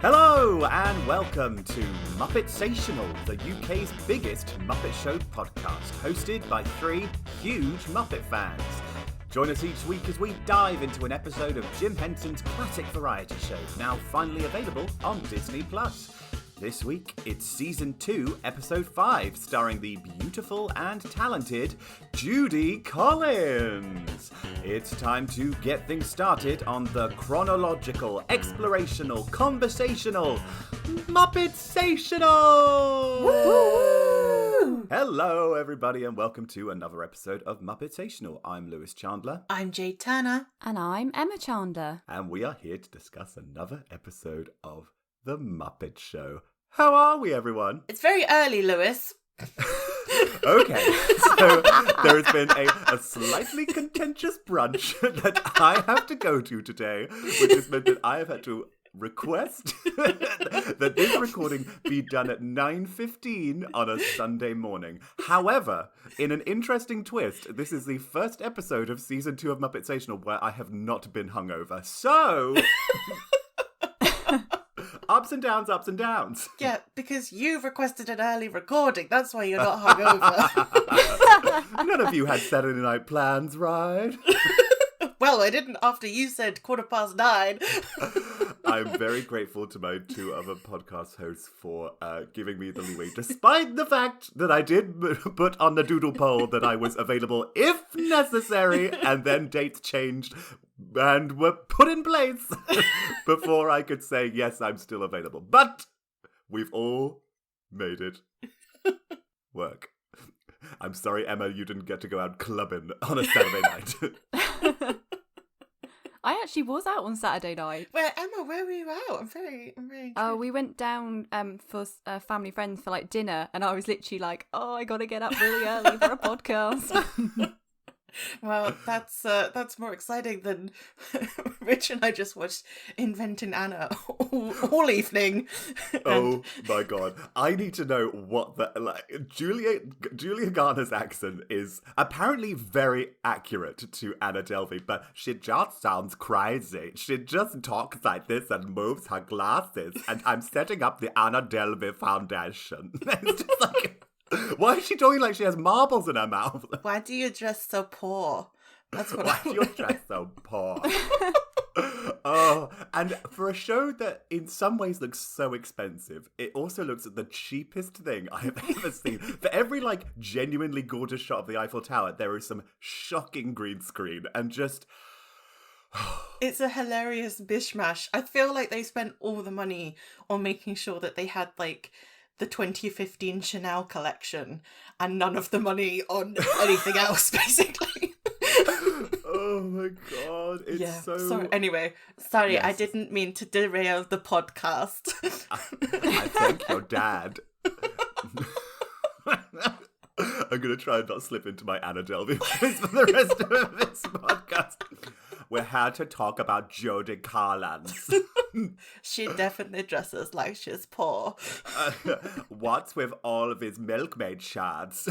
Hello and welcome to Muppetsational, the UK's biggest Muppet Show podcast, hosted by three huge Muppet fans. Join us each week as we dive into an episode of Jim Henson's classic variety show, now finally available on Disney+. This week, it's Season 2, Episode 5, starring the beautiful and talented Judy Collins. It's time to get things started on the chronological, explorational, conversational Muppetsational! Woo! Hello, everybody, and welcome to another episode of Muppetsational. I'm Lewis Chandler. I'm Jade Turner. And I'm Emma Chandler. And we are here to discuss another episode of The Muppet Show. How are we, everyone? It's very early, Lewis. Okay, so there has been a slightly contentious brunch that I have to go to today, which has meant that I have had to request that this recording be done at 9:15 on a Sunday morning. However, in an interesting twist, this is the first episode of Season 2 of Muppetsational where I have not been hungover. So... Ups and downs, ups and downs. Yeah, because you've requested an early recording. That's why you're not hungover. None of you had Saturday night plans, right? Well, I didn't after you said 9:15. I'm very grateful to my two other podcast hosts for giving me the leeway, despite the fact that I did put on the doodle poll that I was available if necessary, and then dates changed and were put in place before I could say, yes, I'm still available. But we've all made it work. I'm sorry, Emma, you didn't get to go out clubbing on a Saturday night. I actually was out on Saturday night. Emma, where were you out? I'm very Oh, we went down for family friends for like dinner, and I was literally like, oh, I gotta get up really early for a podcast. Well, that's more exciting than Rich and I just watched Inventing Anna all evening. Oh my god. I need to know what Julia Garner's accent is apparently very accurate to Anna Delvey, but she just sounds crazy. She just talks like this and moves her glasses, and I'm setting up the Anna Delvey Foundation. It's just like... Why is she talking like she has marbles in her mouth? Why do you dress so poor? That's what Why do you dress so poor? Oh, and for a show that in some ways looks so expensive, it also looks at the cheapest thing I have ever seen. For every genuinely gorgeous shot of the Eiffel Tower, there is some shocking green screen and just... It's a hilarious mishmash. I feel like they spent all the money on making sure that they had the 2015 Chanel collection and none of the money on anything else, basically. Oh my god, it's so... Sorry. Anyway, sorry, yes. I didn't mean to derail the podcast. I thank your dad. I'm going to try and not slip into my Anna Delvey voice for the rest of this podcast. We're here to talk about Judy Collins. She definitely dresses like she's poor. What's with all of his milkmaid shards?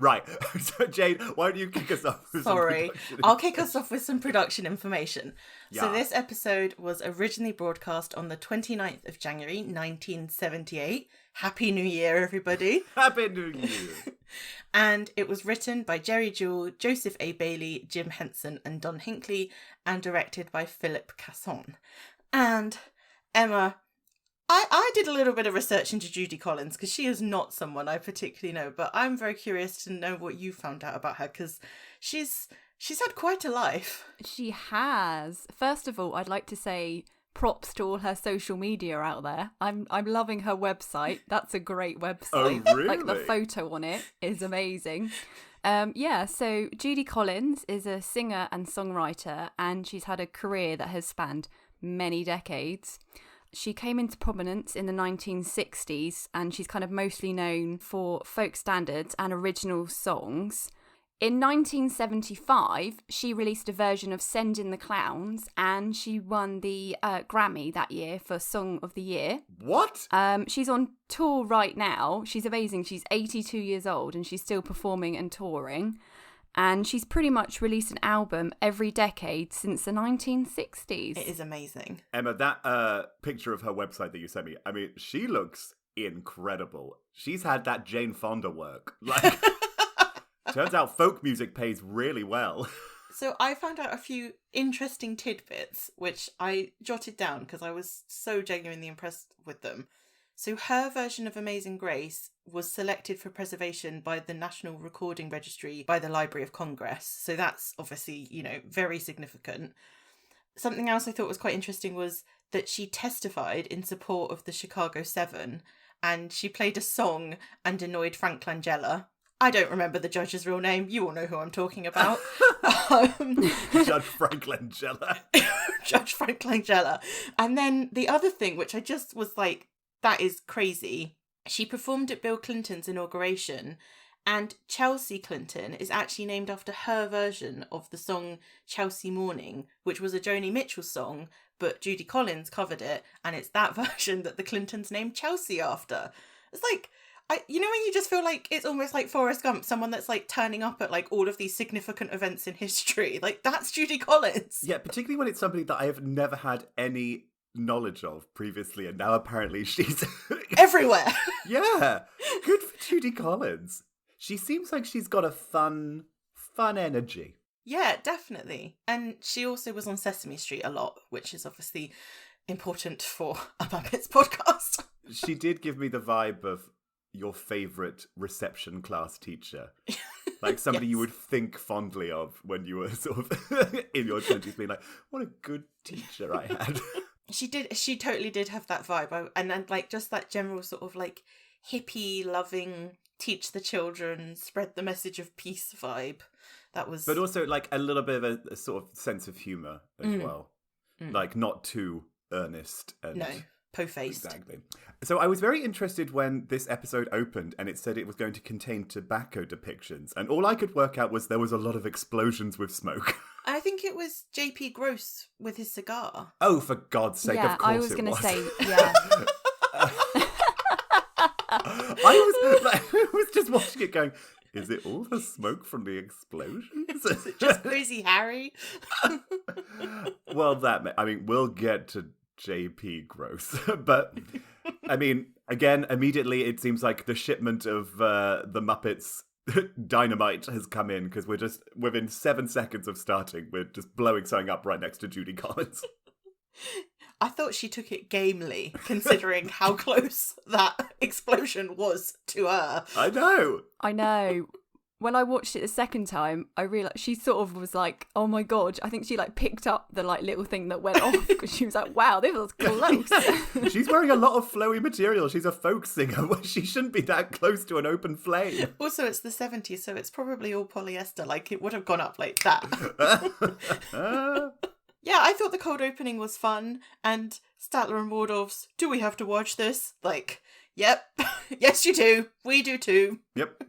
Right, so Jade, why don't you kick us off with Sorry, I'll kick us off with some production information. Yeah. So this episode was originally broadcast on the 29th of January 1978. Happy New Year, everybody. Happy New Year. And it was written by Jerry Jewell, Joseph A. Bailey, Jim Henson and Don Hinckley, and directed by Philip Casson. And Emma... I did a little bit of research into Judy Collins because she is not someone I particularly know, but I'm very curious to know what you found out about her because she's had quite a life. She has. First of all, I'd like to say props to all her social media out there. I'm loving her website. That's a great website. Oh, really? The photo on it is amazing. So Judy Collins is a singer and songwriter, and she's had a career that has spanned many decades. She came into prominence in the 1960s, and she's kind of mostly known for folk standards and original songs. In 1975, she released a version of Send in the Clowns, and she won the Grammy that year for Song of the Year. What? She's on tour right now. She's amazing. She's 82 years old, and she's still performing and touring. And she's pretty much released an album every decade since the 1960s. It is amazing. Emma, that picture of her website that you sent me, I mean, she looks incredible. She's had that Jane Fonda work. Like, turns out folk music pays really well. So I found out a few interesting tidbits, which I jotted down because I was so genuinely impressed with them. So her version of Amazing Grace was selected for preservation by the National Recording Registry by the Library of Congress. So that's obviously, very significant. Something else I thought was quite interesting was that she testified in support of the Chicago 7, and she played a song and annoyed Frank Langella. I don't remember the judge's real name. You all know who I'm talking about. Judge Frank Langella. Judge Frank Langella. And then the other thing, which I just was like, that is crazy. She performed at Bill Clinton's inauguration, and Chelsea Clinton is actually named after her version of the song Chelsea Morning, which was a Joni Mitchell song, but Judy Collins covered it, and it's that version that the Clintons named Chelsea after. It's like, when you just feel like it's almost like Forrest Gump, someone that's like turning up at like all of these significant events in history. Like, that's Judy Collins. Yeah, particularly when it's somebody that I have never had any knowledge of previously, and now apparently she's everywhere. Yeah, good for Judy Collins. She seems like she's got a fun energy. Yeah, definitely. And she also was on Sesame Street a lot, which is obviously important for a Muppets podcast. She did give me the vibe of your favourite reception class teacher. Like somebody Yes. you would think fondly of when you were sort of in your 20s, being like, what a good teacher I had. She totally did have that vibe. And then like just that general sort of like hippie loving, teach the children, spread the message of peace vibe. That was... But also like a little bit of a sort of sense of humour as well. Like not too earnest. And No, po-faced. Exactly. So I was very interested when this episode opened and it said it was going to contain tobacco depictions. And all I could work out was there was a lot of explosions with smoke. I think it was JP Gross with his cigar. Oh, for God's sake, Yeah, of course I was going to say, yeah. I was just watching it going, is it all the smoke from the explosions? Is it just Crazy Harry? Well, we'll get to JP Gross. But, I mean, again, immediately it seems like the shipment of the Muppets dynamite has come in, because we're just, within 7 seconds of starting, we're just blowing something up right next to Judy Collins. I thought she took it gamely, considering how close that explosion was to her. I know. When I watched it the second time, I realised she sort of was like, oh my God. I think she like picked up the like little thing that went off, because she was like, wow, this was close. She's wearing a lot of flowy material. She's a folk singer. She shouldn't be that close to an open flame. Also, it's the 70s, so it's probably all polyester. Like, it would have gone up like that. Yeah, I thought the cold opening was fun. And Statler and Waldorf's, do we have to watch this? Like, yep. Yes, you do. We do too. Yep.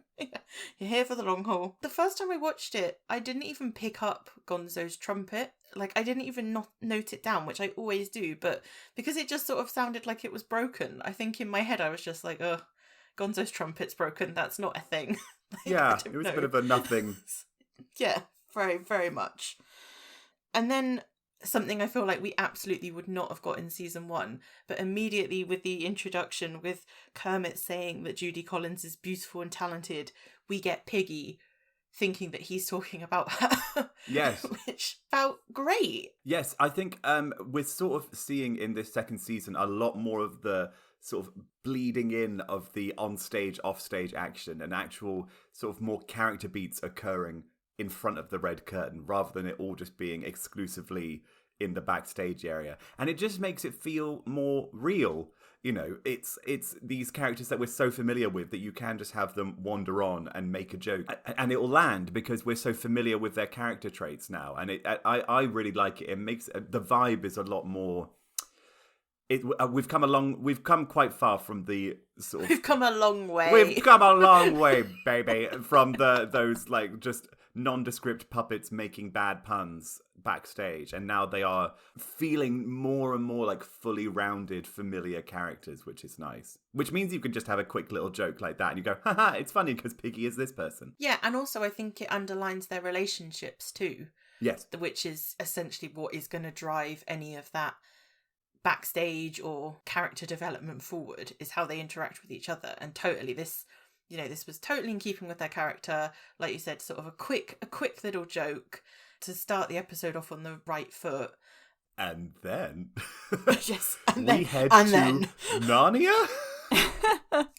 You're here for the long haul. The first time I watched it, I didn't even pick up Gonzo's trumpet. Like, I didn't even note it down, which I always do. But because it just sort of sounded like it was broken, I think in my head I was just like, oh, Gonzo's trumpet's broken. That's not a thing. Like, Yeah, it was a bit of a nothing. Yeah, very, very much. And then something I feel like we absolutely would not have got in season 1, but immediately with the introduction, with Kermit saying that Judy Collins is beautiful and talented, we get Piggy thinking that he's talking about her. Yes. Which felt great. Yes, I think we're sort of seeing in this second season a lot more of the sort of bleeding in of the on-stage, off-stage action, and actual sort of more character beats occurring in front of the red curtain, rather than it all just being exclusively in the backstage area. And it just makes it feel more real. You know, it's these characters that we're so familiar with that you can just have them wander on and make a joke, and it will land because we're so familiar with their character traits now. And I really like it. It makes the vibe is a lot more we've come quite far from the sort of... We've come a long way. We've come a long way, baby, from those like just nondescript puppets making bad puns backstage, and now they are feeling more and more like fully rounded, familiar characters, which is nice. Which means you can just have a quick little joke like that, and you go, haha, it's funny because Piggy is this person. Yeah, and also I think it underlines their relationships too. Yes. Which is essentially what is going to drive any of that backstage or character development forward, is how they interact with each other. And totally this was totally in keeping with their character. Like you said, sort of a quick little joke to start the episode off on the right foot. And then yes, we head to Narnia.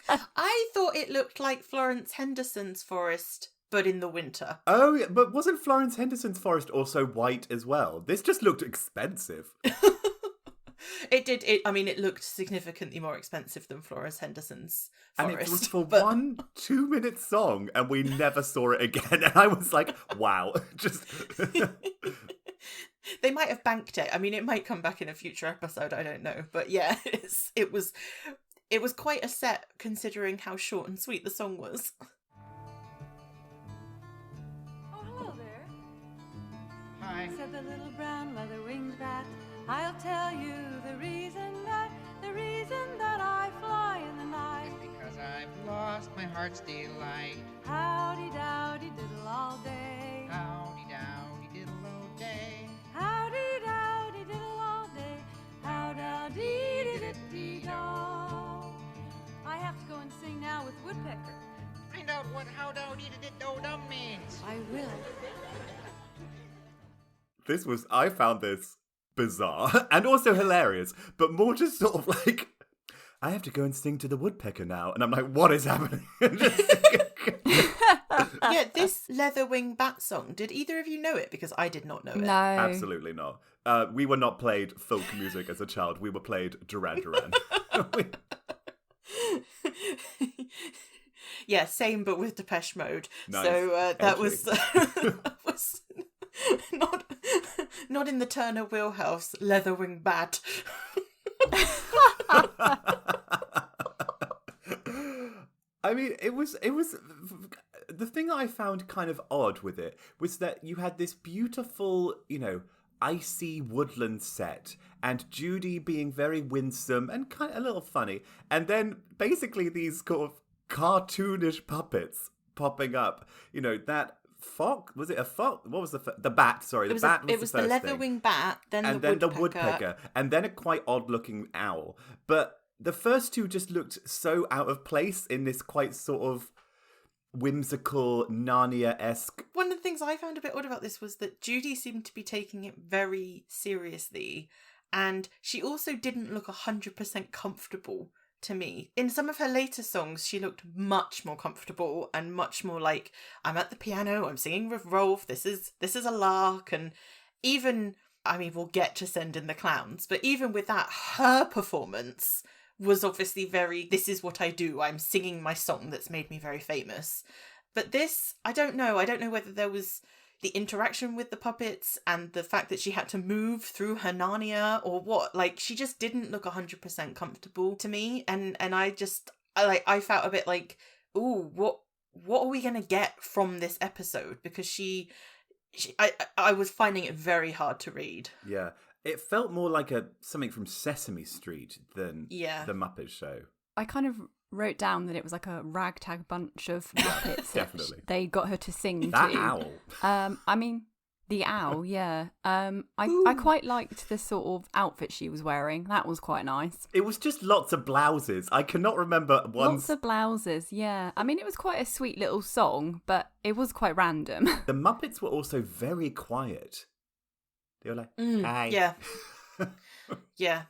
I thought it looked like Florence Henderson's forest, but in the winter. Oh, yeah, but wasn't Florence Henderson's forest also white as well? This just looked expensive. It did. It looked significantly more expensive than Florence Henderson's forest. And it was for 1 2-minute song, and we never saw it again. And I was like, wow. Just... They might have banked it. It might come back in a future episode. I don't know. But yeah, it was quite a set considering how short and sweet the song was. Oh, hello there. Hi. Said the little brown leather-winged bat, I'll tell you the reason that I fly in the night. It's because I've lost my heart's delight. Howdy dowdy diddle all day. Howdy dowdy diddle all day. Howdy dowdy diddle all day. How dowdy diddy do. I have to go and sing now with Woodpecker. Find out what how dowdy do dum means. I will. I found this bizarre and also hilarious, but more just sort of like, I have to go and sing to the woodpecker now, and I'm like, what is happening? Yeah, this Leatherwing Bat song, did either of you know it? Because I did not know it. No. Absolutely not. We were not played folk music as a child. We were played Duran Duran. Yeah, same, but with Depeche Mode. Nice. So that was not in the Turner wheelhouse. Leatherwing Bat. It was the thing I found kind of odd with it was that you had this beautiful, icy woodland set, and Judy being very winsome and kind of a little funny, and then basically these kind of cartoonish puppets popping up. That fox, was it a fox? What was the bat? Sorry, the bat was it was the the first Leatherwing thing. Bat, And then the woodpecker, and then a quite odd-looking owl. But the first two just looked so out of place in this quite sort of whimsical, Narnia-esque... One of the things I found a bit odd about this was that Judy seemed to be taking it very seriously, and she also didn't look 100% comfortable to me. In some of her later songs, she looked much more comfortable and much more like, I'm at the piano, I'm singing with Rolf, this is a lark, and even, we'll get to Send in the Clowns, but even with that, her performance was obviously very, this is what I do, I'm singing my song that's made me very famous. But this, I don't know whether there was the interaction with the puppets and the fact that she had to move through her Narnia or what. Like, she just didn't look 100% comfortable to me, and I felt a bit like, ooh, what are we gonna get from this episode? Because I was finding it very hard to read. Yeah. It felt more like something from Sesame Street than the Muppet Show. I kind of wrote down that it was like a ragtag bunch of Muppets. Definitely. They got her to sing that to. Owl. The owl, yeah. I quite liked the sort of outfit she was wearing. That was quite nice. It was just lots of blouses. I cannot remember one. Lots of blouses, yeah. It was quite a sweet little song, but it was quite random. The Muppets were also very quiet. They were like, hi. Yeah. Yeah.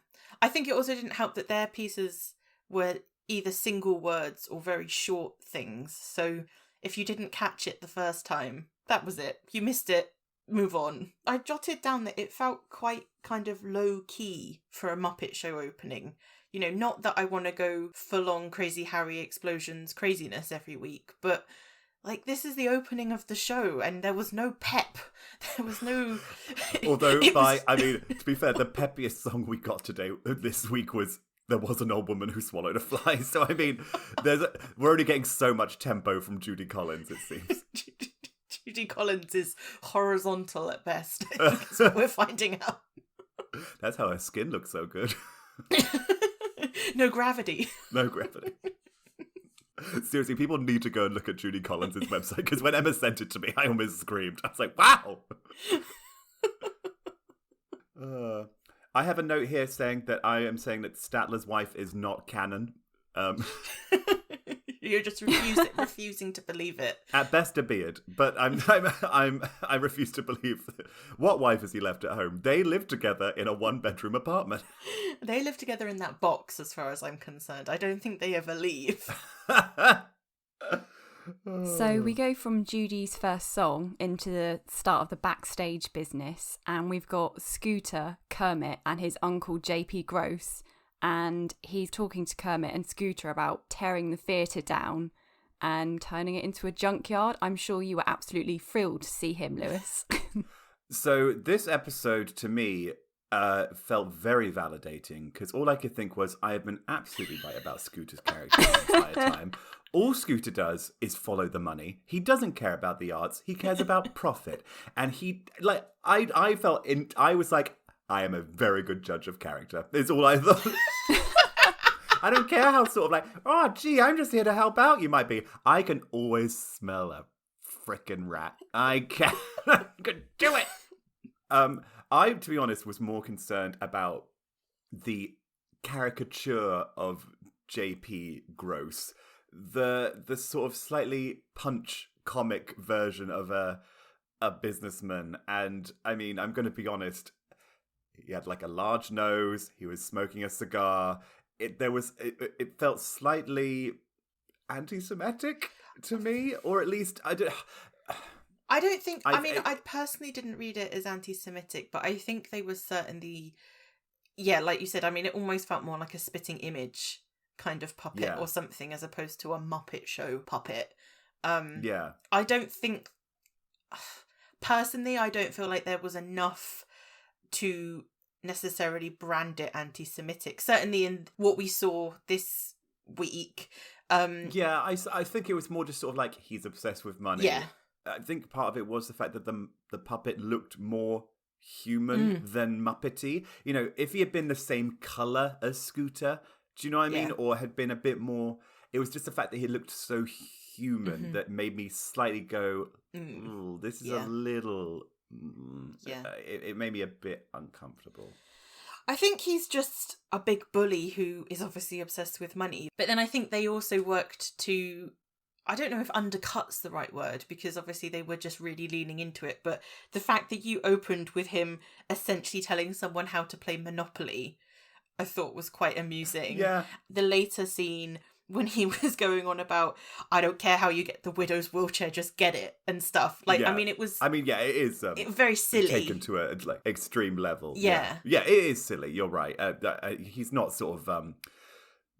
I think it also didn't help that their pieces were either single words or very short things. So if you didn't catch it the first time, that was it. You missed it. Move on. I jotted down that it felt quite kind of low key for a Muppet Show opening. Not that I want to go full on Crazy Harry explosions craziness every week, but Like, this is the opening of the show, and there was no pep. There was no... Although, I mean, to be fair, the peppiest song we got today, this week, was There Was an Old Woman Who Swallowed a Fly. So, I mean, we're only getting so much tempo from Judy Collins, it seems. Judy Collins is horizontal at best. That's what we're finding out. That's how her skin looks so good. No gravity. No gravity. Seriously, people need to go and look at Judy Collins' website, because when Emma sent it to me, I almost screamed. I was like, wow! I have a note here saying that I am saying that Statler's wife is not canon. You're just refusing to believe it. At best, a beard, but I refuse to believe. What wife has he left at home? They live together in a 1-bedroom apartment. They live together in that box, as far as I'm concerned. I don't think they ever leave. So we go from Judy's first song into the start of the backstage business, and we've got Scooter, Kermit, and his uncle JP Gross. And he's talking to Kermit and Scooter about tearing the theatre down and turning it into a junkyard. I'm sure you were absolutely thrilled to see him, Lewis. So this episode, to me, felt very validating, because all I could think was I have been absolutely right about Scooter's character the entire time. All Scooter does is follow the money. He doesn't care about the arts. He cares about profit. And I was like, I am a very good judge of character. Is all I thought. I don't care how sort of like, oh, gee, I'm just here to help out you might be. I can always smell a frickin' rat. I can. I can do it. I, to be honest, was more concerned about the caricature of JP Gross. The sort of slightly punch comic version of a businessman. And, I mean, I'm going to be honest, he had like a large nose. He was smoking a cigar. It felt slightly anti-Semitic to me, or at least I don't think. I personally didn't read it as anti-Semitic, but I think they were certainly, yeah, like you said. I mean, it almost felt more like a spitting image kind of puppet or something, as opposed to a Muppet Show puppet. I don't think, personally, I don't feel like there was enough to necessarily brand it anti-Semitic, certainly in what we saw this week. I think it was more just sort of like, he's obsessed with money. I think part of it was the fact that the puppet looked more human than Muppety. You know, if he had been the same colour as Scooter, do you know what I mean? Or had been a bit more, it was just the fact that he looked so human that made me slightly go, ooh, this is a little... It made me a bit uncomfortable. I think he's just a big bully who is obviously obsessed with money. But then I think they also worked to, I don't know if undercut's the right word, because obviously they were just really leaning into it. But the fact that you opened with him essentially telling someone how to play Monopoly, I thought was quite amusing. Yeah. The later scene when he was going on about, I don't care how you get the widow's wheelchair, just get it, and stuff. Like, I mean, it was... it is... very silly. Taken to a like extreme level. Yeah. Yeah, it is silly, you're right. He's not sort of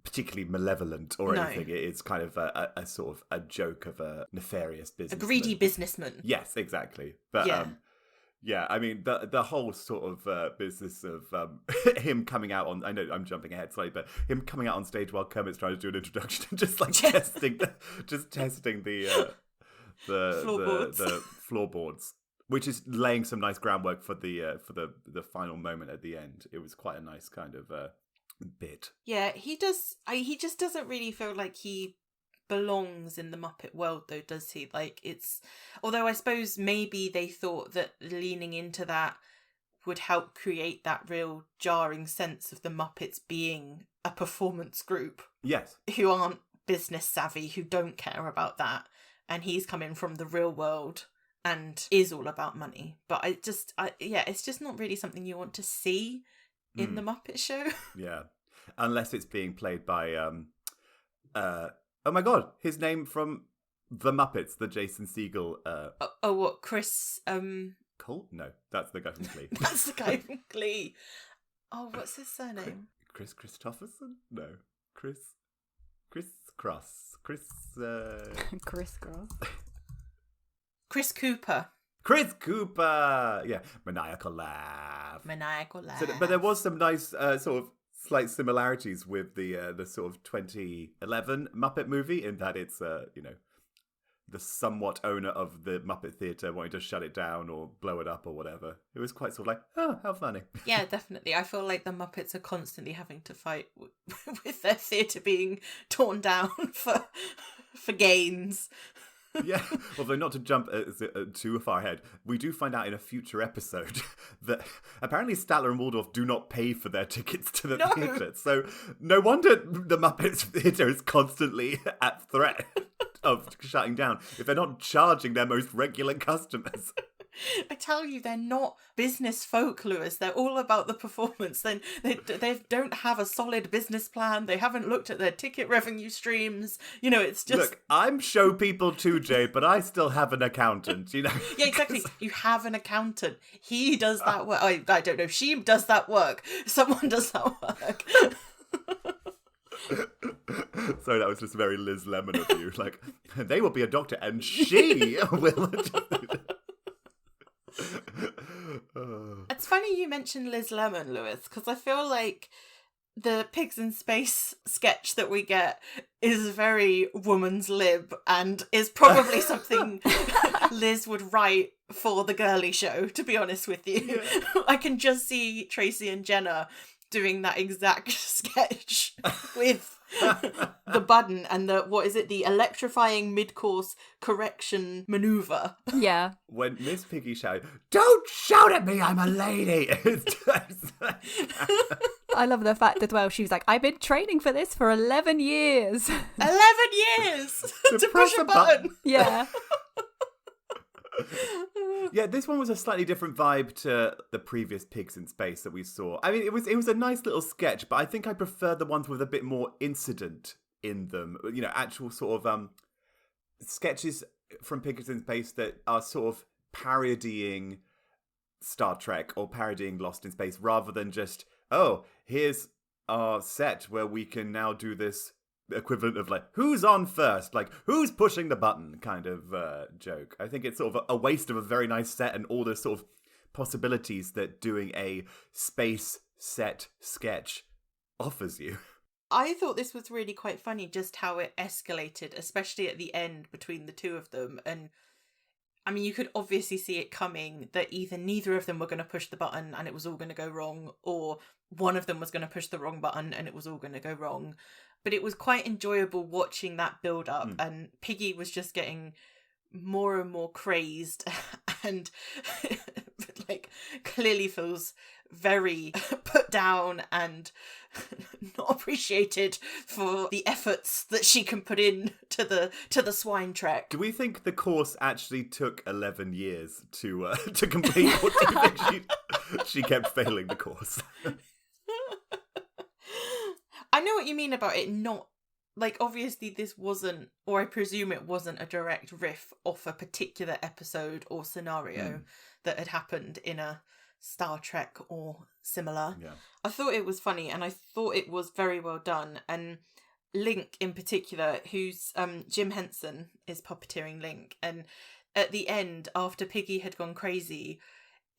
particularly malevolent or anything. It is kind of a sort of a joke of a nefarious businessman. A greedy businessman. Yes, exactly. But... I mean, the whole sort of business of him coming out on... I know I'm jumping ahead slightly, but him coming out on stage while Kermit's trying to do an introduction and just like testing the floorboards, which is laying some nice groundwork for the final moment at the end. It was quite a nice kind of bit. Yeah, he does. He just doesn't really feel like he belongs in the Muppet world, though, does he? Like, it's, although I suppose maybe they thought that leaning into that would help create that real jarring sense of the Muppets being a performance group. Yes. Who aren't business savvy, who don't care about that, and he's coming from the real world and is all about money. But it's just not really something you want to see in the Muppet Show. Yeah, unless it's being played by oh my god, his name from The Muppets, the Jason Segel... what, Chris... Cole? No, that's the guy from Glee. That's the guy from Glee. Oh, what's his surname? Chris Christopherson? No. Chris Cross. Chris... Chris Cross. Chris Cooper. Chris Cooper! Yeah, maniacal laugh. Maniacal laugh. So, but there was some nice sort of slight similarities with the sort of 2011 Muppet movie in that it's, the somewhat owner of the Muppet Theatre wanting to shut it down or blow it up or whatever. It was quite sort of like, oh, how funny. Yeah, definitely. I feel like the Muppets are constantly having to fight with their theatre being torn down for gains. Yeah, although not to jump too far ahead, we do find out in a future episode that apparently Statler and Waldorf do not pay for their tickets to the theatre. So no wonder the Muppets Theatre is constantly at threat of shutting down if they're not charging their most regular customers. I tell you, they're not business folk, Lewis. They're all about the performance. Then they don't have a solid business plan. They haven't looked at their ticket revenue streams. It's just... Look, I'm show people too, Jade, but I still have an accountant, Yeah, exactly. You have an accountant. He does that work. I don't know. She does that work. Someone does that work. Sorry, that was just very Liz Lemon of you. Like, they will be a doctor and she will... It's funny you mentioned Liz Lemon, Lewis, because I feel like the Pigs in Space sketch that we get is very woman's lib and is probably something Liz would write for the girly show, to be honest with you. Yeah. I can just see Tracy and Jenna doing that exact sketch with the button and the electrifying mid-course correction maneuver. Yeah. When Miss Piggy shouted, "Don't shout at me, I'm a lady!" I love the fact as well, she was like, I've been training for this for 11 years. 11 years! to push a button! Yeah. Yeah, this one was a slightly different vibe to the previous Pigs in Space that we saw. I mean, it was a nice little sketch, but I think I prefer the ones with a bit more incident in them. Actual sort of sketches from Pigs in Space that are sort of parodying Star Trek or parodying Lost in Space, rather than just, oh, here's our set where we can now do this equivalent of like, who's on first, like who's pushing the button kind of joke. I think it's sort of a waste of a very nice set and all the sort of possibilities that doing a space set sketch offers you. I thought this was really quite funny, just how it escalated, especially at the end between the two of them. And I mean, you could obviously see it coming that either neither of them were going to push the button and it was all going to go wrong, or one of them was going to push the wrong button and it was all going to go wrong. But it was quite enjoyable watching that build up, and Piggy was just getting more and more crazed and like clearly feels very put down and not appreciated for the efforts that she can put in to the swine trek. Do we think the course actually took 11 years to complete, or do you think she kept failing the course? I know what you mean about it not, like, obviously this wasn't, or I presume it wasn't, a direct riff off a particular episode or scenario that had happened in a Star Trek or similar. Yeah. I thought it was funny and I thought it was very well done. And Link in particular, who's Jim Henson is puppeteering Link, and at the end, after Piggy had gone crazy,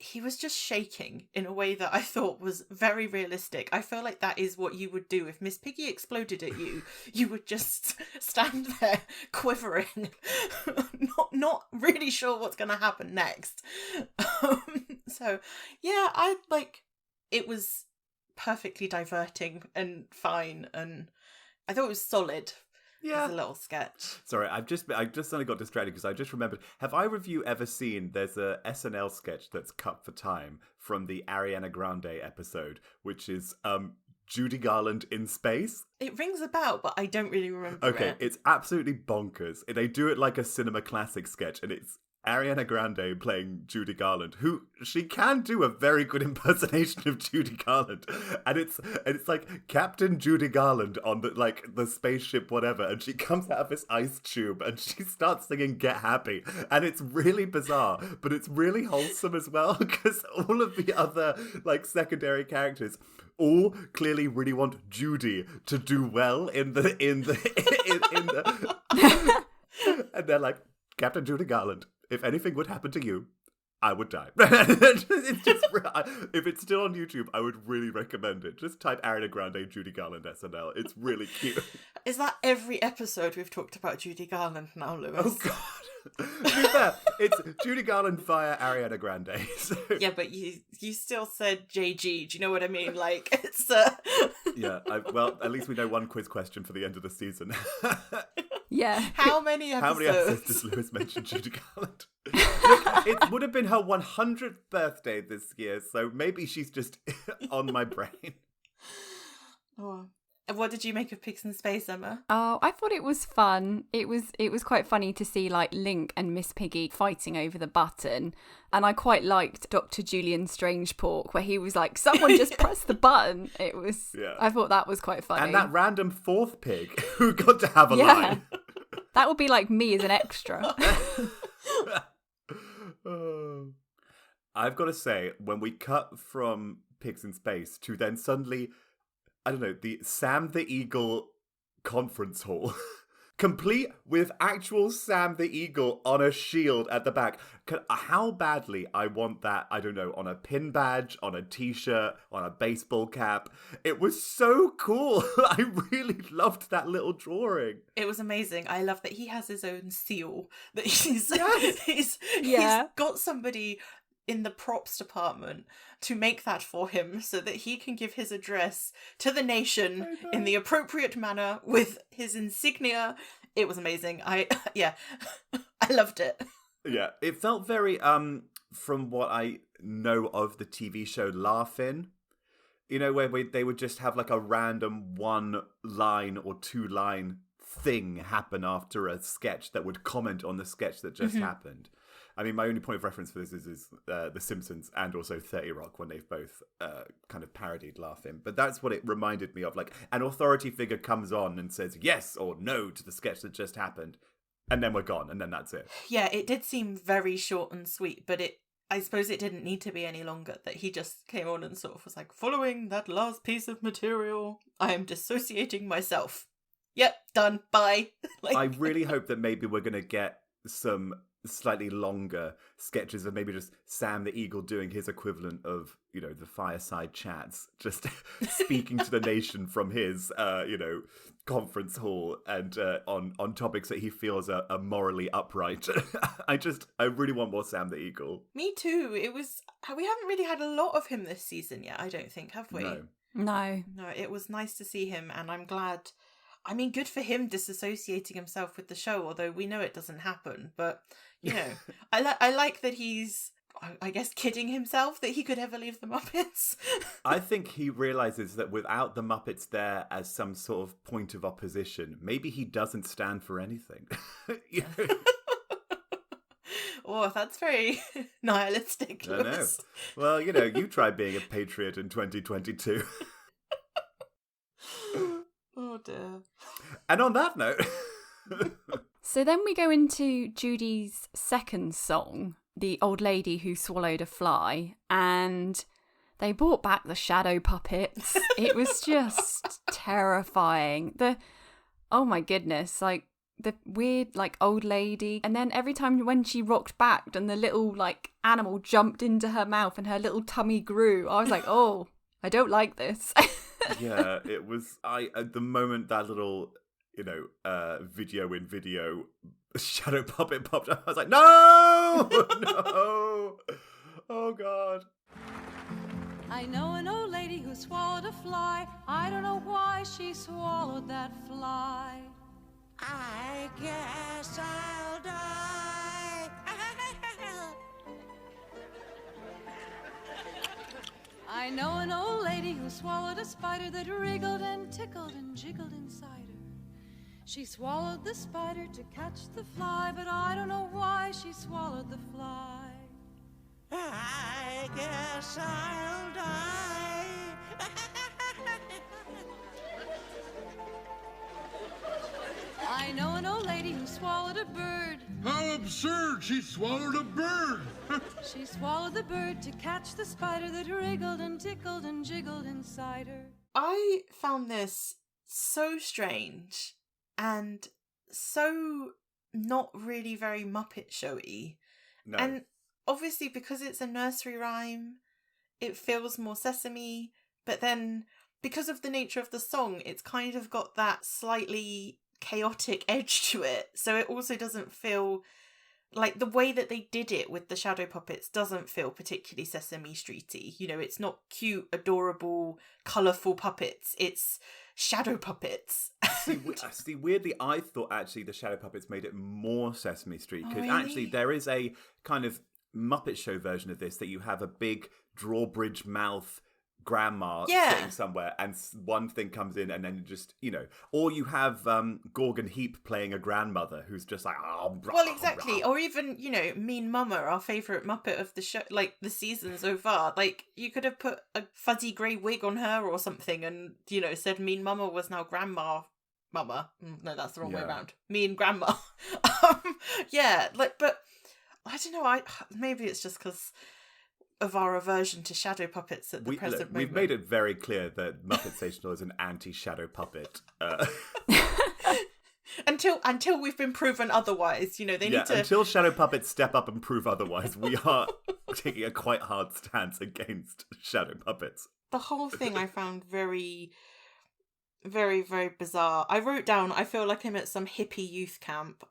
he was just shaking in a way that I thought was very realistic. I feel like that is what you would do if Miss Piggy exploded at you. You would just stand there quivering, not really sure what's going to happen next. So, yeah, it was perfectly diverting and fine, and I thought it was solid. Yeah, as a little sketch. Sorry, I just suddenly got distracted because I just remembered. Have either of you ever seen? There's a SNL sketch that's cut for time from the Ariana Grande episode, which is Judy Garland in space. It rings a bell, but I don't really remember. Okay, it's absolutely bonkers. They do it like a cinema classic sketch, and it's Ariana Grande playing Judy Garland, who she can do a very good impersonation of Judy Garland, and it's like Captain Judy Garland on the spaceship whatever, and she comes out of this ice tube and she starts singing "Get Happy," and it's really bizarre, but it's really wholesome as well because all of the other secondary characters all clearly really want Judy to do well in the and they're like, Captain Judy Garland if anything would happen to you, I would die. It's just, if it's still on YouTube, I would really recommend it. Just type Ariana Grande, Judy Garland, SNL. It's really cute. Is that every episode we've talked about Judy Garland now, Lewis? Oh, God. To be fair, it's Judy Garland via Ariana Grande. So. Yeah, but you still said JG. Do you know what I mean? Like, it's... Yeah, well, at least we know one quiz question for the end of the season. Yeah. How many episodes? How many episodes does Lewis mention Judy Garland? Look, it would have been her 100th birthday this year, so maybe she's just on my brain. Oh. And what did you make of Pigs in Space, Emma? Oh, I thought it was fun. It was quite funny to see like Link and Miss Piggy fighting over the button. And I quite liked Dr. Julian Strangepork, where he was like, someone just press the button. It was, yeah. I thought that was quite funny. And that random fourth pig who got to have a line. That would be like me as an extra. I've got to say, when we cut from Pigs in Space to then suddenly, I don't know, the Sam the Eagle conference hall, complete with actual Sam the Eagle on a shield at the back. How badly I want that, I don't know, on a pin badge, on a t-shirt, on a baseball cap. It was so cool. I really loved that little drawing. It was amazing. I love that he has his own seal. That he's got somebody in the props department to make that for him so that he can give his address to the nation in the appropriate manner with his insignia. It was amazing. I loved it. Yeah, it felt very, from what I know of the TV show Laugh-In, you know, where they would just have like a random 1 line or 2 line thing happen after a sketch that would comment on the sketch that just happened. I mean, my only point of reference for this is The Simpsons and also 30 Rock, when they've both kind of parodied Laugh-In. But that's what it reminded me of. Like, an authority figure comes on and says yes or no to the sketch that just happened. And then we're gone, and then that's it. Yeah, it did seem very short and sweet, but I suppose it didn't need to be any longer, that he just came on and sort of was like, following that last piece of material, I am dissociating myself. Yep, done, bye. I really hope that maybe we're going to get some slightly longer sketches of maybe just Sam the Eagle doing his equivalent of, you know, the fireside chats, just speaking to the nation from his, conference hall and on topics that he feels are morally upright. I really want more Sam the Eagle. Me too. We haven't really had a lot of him this season yet, I don't think, have we? No, it was nice to see him, and I'm glad. I mean, good for him disassociating himself with the show, although we know it doesn't happen. But, you know, I like that he's, I guess, kidding himself that he could ever leave the Muppets. I think he realises that without the Muppets there as some sort of point of opposition, maybe he doesn't stand for anything. Oh, that's very nihilistic, Lewis. I know. Well, you know, you try being a patriot in 2022. Oh dear. And on that note... So then we go into Judy's second song, The Old Lady Who Swallowed a Fly, and they brought back the shadow puppets. It was just terrifying. Oh my goodness, like the weird like old lady, and then every time when she rocked back and the little like animal jumped into her mouth and her little tummy grew, I was like, oh, I don't like this. Yeah, it was. At the moment that little, video shadow puppet popped up, I was like, no, no, oh god. I know an old lady who swallowed a fly. I don't know why she swallowed that fly. I guess I'll die. I know an old lady who swallowed a spider that wriggled and tickled and jiggled inside her. She swallowed the spider to catch the fly, but I don't know why she swallowed the fly. I guess I'll die. I know an old lady who swallowed a bird. How absurd! She swallowed a bird! She swallowed the bird to catch the spider that wriggled and tickled and jiggled inside her. I found this so strange and so not really very Muppet Showy. No. And obviously, because it's a nursery rhyme, it feels more Sesame. But then, because of the nature of the song, it's kind of got that slightly chaotic edge to it. So it also doesn't feel like the way that they did it with the shadow puppets doesn't feel particularly Sesame Streety. You know, it's not cute, adorable, colourful puppets. It's shadow puppets. See, weirdly, I thought actually the shadow puppets made it more Sesame Street, because really? actually there is a kind of Muppet Show version of this that you have a big drawbridge mouth grandma sitting somewhere, and one thing comes in, and then you just, you know, or you have Gorgon Heap playing a grandmother who's just like, oh, well, exactly. Or even, you know, Mean Mama, our favourite Muppet of the show, like the season so far. Like, you could have put a fuzzy grey wig on her or something, and, you know, said Mean Mama was now Grandma Mama. No, that's the wrong way around. Mean Grandma. But I don't know. Maybe it's just because of our aversion to shadow puppets at the present moment. We've made it very clear that Muppetsational is an anti-shadow puppet. Until we've been proven otherwise, you know, they need to... Until shadow puppets step up and prove otherwise, we are taking a quite hard stance against shadow puppets. The whole thing I found very, very, very bizarre. I wrote down, I feel like I'm at some hippie youth camp.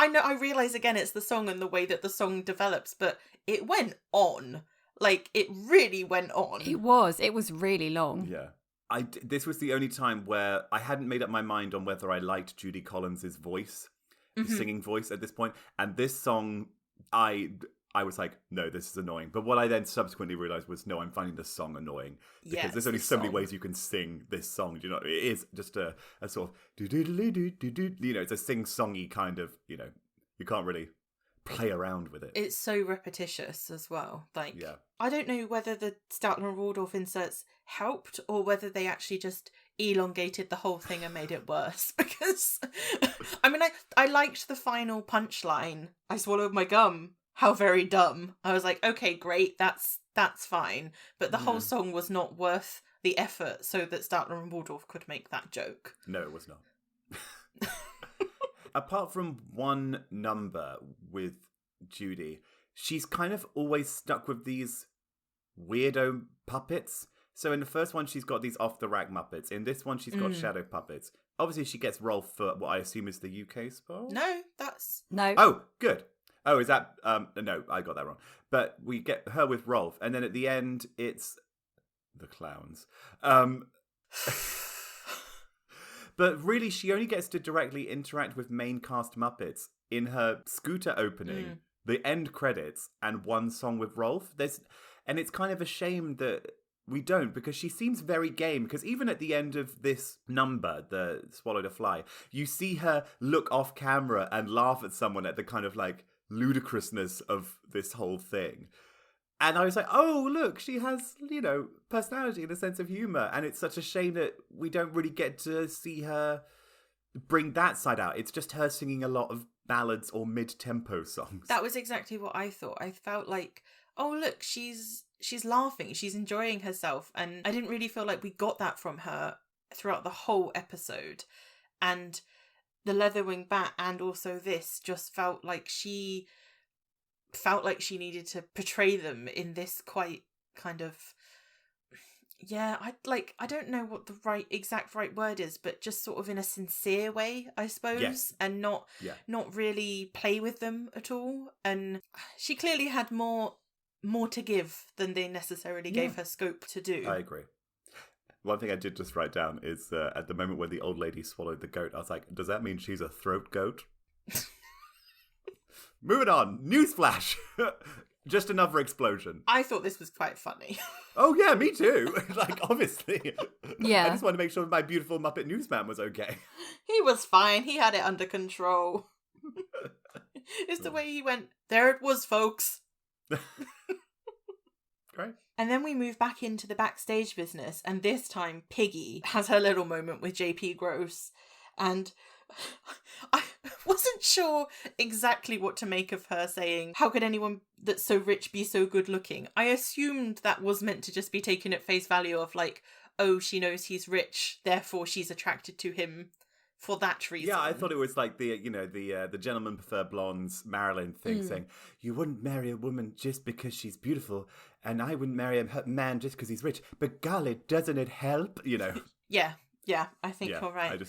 I realise again it's the song and the way that the song develops, but it went on. Like, it really went on. It was really long. Yeah. This was the only time where I hadn't made up my mind on whether I liked Judy Collins' voice, singing voice at this point. And this song, I was like, no, this is annoying. But what I then subsequently realised was, no, I'm finding this song annoying. Because there's only so many ways you can sing this song. You know, it is just a sort of, you know, it's a sing-songy kind of, you know, you can't really play around with it. It's so repetitious as well. Like, I don't know whether the Statler and Waldorf inserts helped or whether they actually just elongated the whole thing and made it worse. Because, I mean, I liked the final punchline. I swallowed my gum. How very dumb. I was like, okay, great, that's fine. But the whole song was not worth the effort so that Statler and Waldorf could make that joke. No, it was not. Apart from one number with Judy, she's kind of always stuck with these weirdo puppets. So in the first one, she's got these off-the-rack Muppets. In this one, she's got shadow puppets. Obviously, she gets Rolf for what I assume is the UK spot? No, that's... No. Oh, good. Oh, is that... no, I got that wrong. But we get her with Rolf. And then at the end, it's the clowns. But really, she only gets to directly interact with main cast Muppets in her scooter opening, the end credits, and one song with Rolf. And it's kind of a shame that we don't, because she seems very game. Because even at the end of this number, the Swallow the Fly, you see her look off camera and laugh at someone at the kind of like ludicrousness of this whole thing. And I was like, oh, look, she has, you know, personality and a sense of humour. And it's such a shame that we don't really get to see her bring that side out. It's just her singing a lot of ballads or mid-tempo songs. That was exactly what I thought. I felt like, oh, look, she's laughing. She's enjoying herself. And I didn't really feel like we got that from her throughout the whole episode. And the Leatherwing Bat and also this just felt like she needed to portray them in this quite kind of, I don't know what the exact right word is, but just sort of in a sincere way, I suppose. Yes. And not really play with them at all. And she clearly had more to give than they necessarily gave her scope to do. I agree. One thing I did just write down is at the moment when the old lady swallowed the goat, I was like, does that mean she's a throat goat? Moving on. Newsflash. Just another explosion. I thought this was quite funny. Oh, yeah, me too. Like, obviously. Yeah. I just wanted to make sure my beautiful Muppet Newsman was okay. He was fine. He had it under control. It's the way he went, there it was, folks. Great. And then we move back into the backstage business, and this time Piggy has her little moment with JP Gross, and I wasn't sure exactly what to make of her saying, how could anyone that's so rich be so good looking? I assumed that was meant to just be taken at face value of like, oh, she knows he's rich, therefore she's attracted to him for that reason. Yeah, I thought it was like the gentlemen prefer blondes Marilyn thing, saying you wouldn't marry a woman just because she's beautiful, and I wouldn't marry a man just because he's rich. But golly, doesn't it help? Yeah, I think you're right.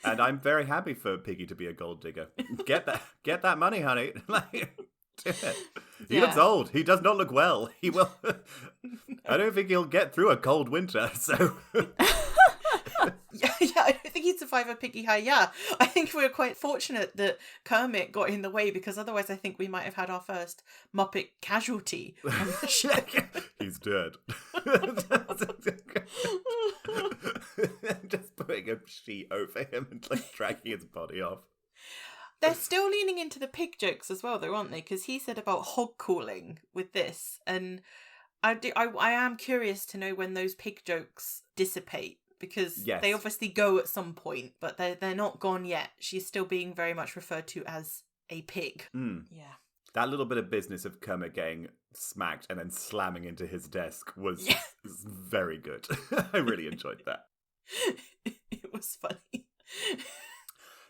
And I'm very happy for Piggy to be a gold digger. Get that money, honey. Do it. He looks old. He does not look well. He will. I don't think he'll get through a cold winter. So. Yeah, I don't think he'd survive a Piggy High. Yeah, I think we're quite fortunate that Kermit got in the way, because otherwise I think we might have had our first Muppet casualty on the show. He's dead. Just putting a sheet over him and dragging his body off. They're still leaning into the pig jokes as well, though, aren't they? Because he said about hog calling with this, and I am curious to know when those pig jokes dissipate, because they obviously go at some point, but they're not gone yet. She's still being very much referred to as a pig. Yeah. That little bit of business of Kermit getting smacked and then slamming into his desk was very good. I really enjoyed that. It was funny.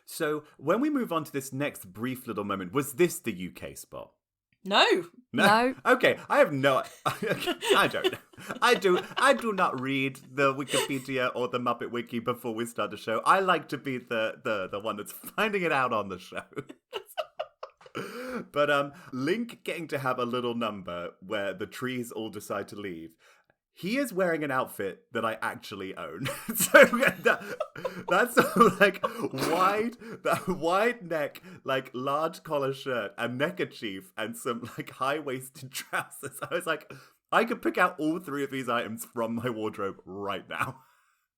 So when we move on to this next brief little moment, was this the UK spot? No. Okay, I have no. I don't. I do not read the Wikipedia or the Muppet Wiki before we start the show. I like to be the one that's finding it out on the show. But Link getting to have a little number where the trees all decide to leave. He is wearing an outfit that I actually own. So that's like wide neck, like large collar shirt, a neckerchief, and some like high-waisted trousers. I was like, I could pick out all three of these items from my wardrobe right now.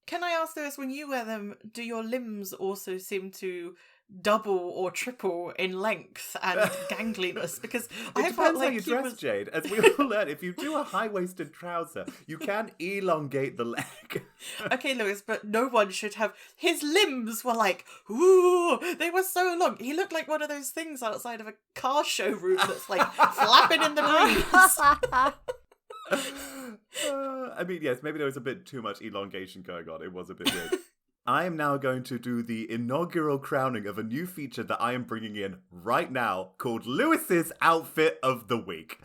Can I ask this, when you wear them, do your limbs also seem to double or triple in length and gangliness? Because it depends how you dress, Jade. As we all learn, if you do a high-waisted trouser, you can elongate the leg. Okay, Lewis, but no one should have... His limbs were like, ooh, they were so long. He looked like one of those things outside of a car showroom that's like flapping in the breeze. I mean, yes, maybe there was a bit too much elongation going on. It was a bit weird. I am now going to do the inaugural crowning of a new feature that I am bringing in right now called Lewis's Outfit of the Week.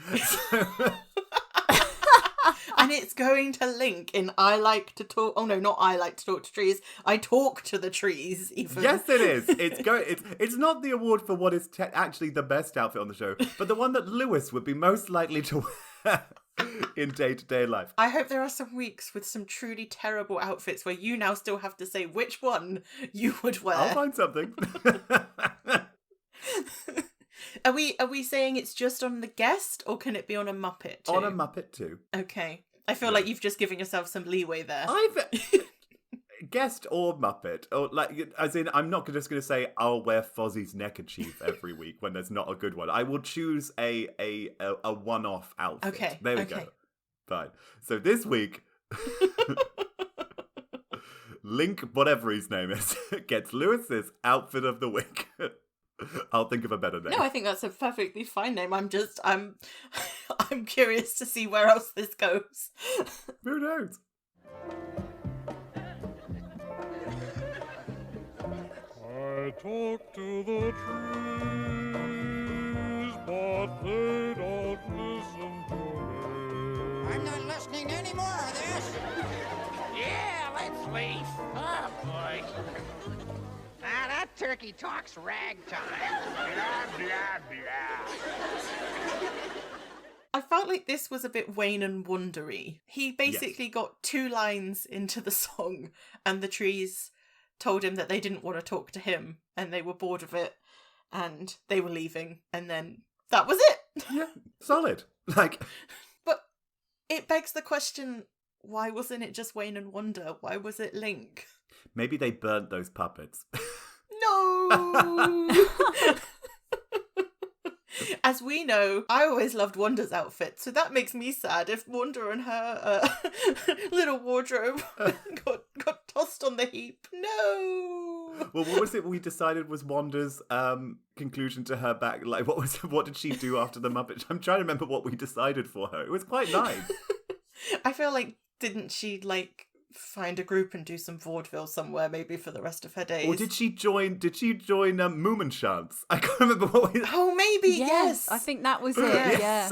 And it's going to link in I Like to Talk... Oh, no, not I Like to Talk to Trees. I Talk to the Trees, even. Yes, it is. It's not the award for what is actually the best outfit on the show, but the one that Lewis would be most likely to wear in day-to-day life. I hope there are some weeks with some truly terrible outfits where you now still have to say which one you would wear. I'll find something. Are we saying it's just on the guest, or can it be on a Muppet too? On a Muppet too. Okay. I feel like you've just given yourself some leeway there. Guest or Muppet, or like, as in, I'm not just going to say I'll wear Fozzie's neckerchief every week when there's not a good one. I will choose a one-off outfit. Okay. There we go. Fine. So this week, Link, whatever his name is, gets Lewis's Outfit of the Week. I'll think of a better name. No, I think that's a perfectly fine name. I'm curious to see where else this goes. Who knows? I talk to the trees, but they don't listen to me. I'm not listening to any more of this. Yeah, let's leave. Oh, boy. That turkey talks ragtime. Blah, blah, blah. I felt like this was a bit Wayne and Wondery. He basically got 2 lines into the song, and the trees told him that they didn't want to talk to him, and they were bored of it, and they were leaving, and then that was it. Yeah, solid. But it begs the question, why wasn't it just Wayne and Wonder? Why was it Link? Maybe they burnt those puppets. No! As we know, I always loved Wanda's outfit, so that makes me sad if Wanda and her little wardrobe got tossed on the heap. No! Well, what was it we decided was Wanda's conclusion to her back? Like, what did she do after the Muppet? I'm trying to remember what we decided for her. It was quite nice. I feel like, didn't she, find a group and do some vaudeville somewhere, maybe for the rest of her days. Or did she join Mumenchance? I can't remember what we... Oh, maybe, yes. I think that was it, yeah.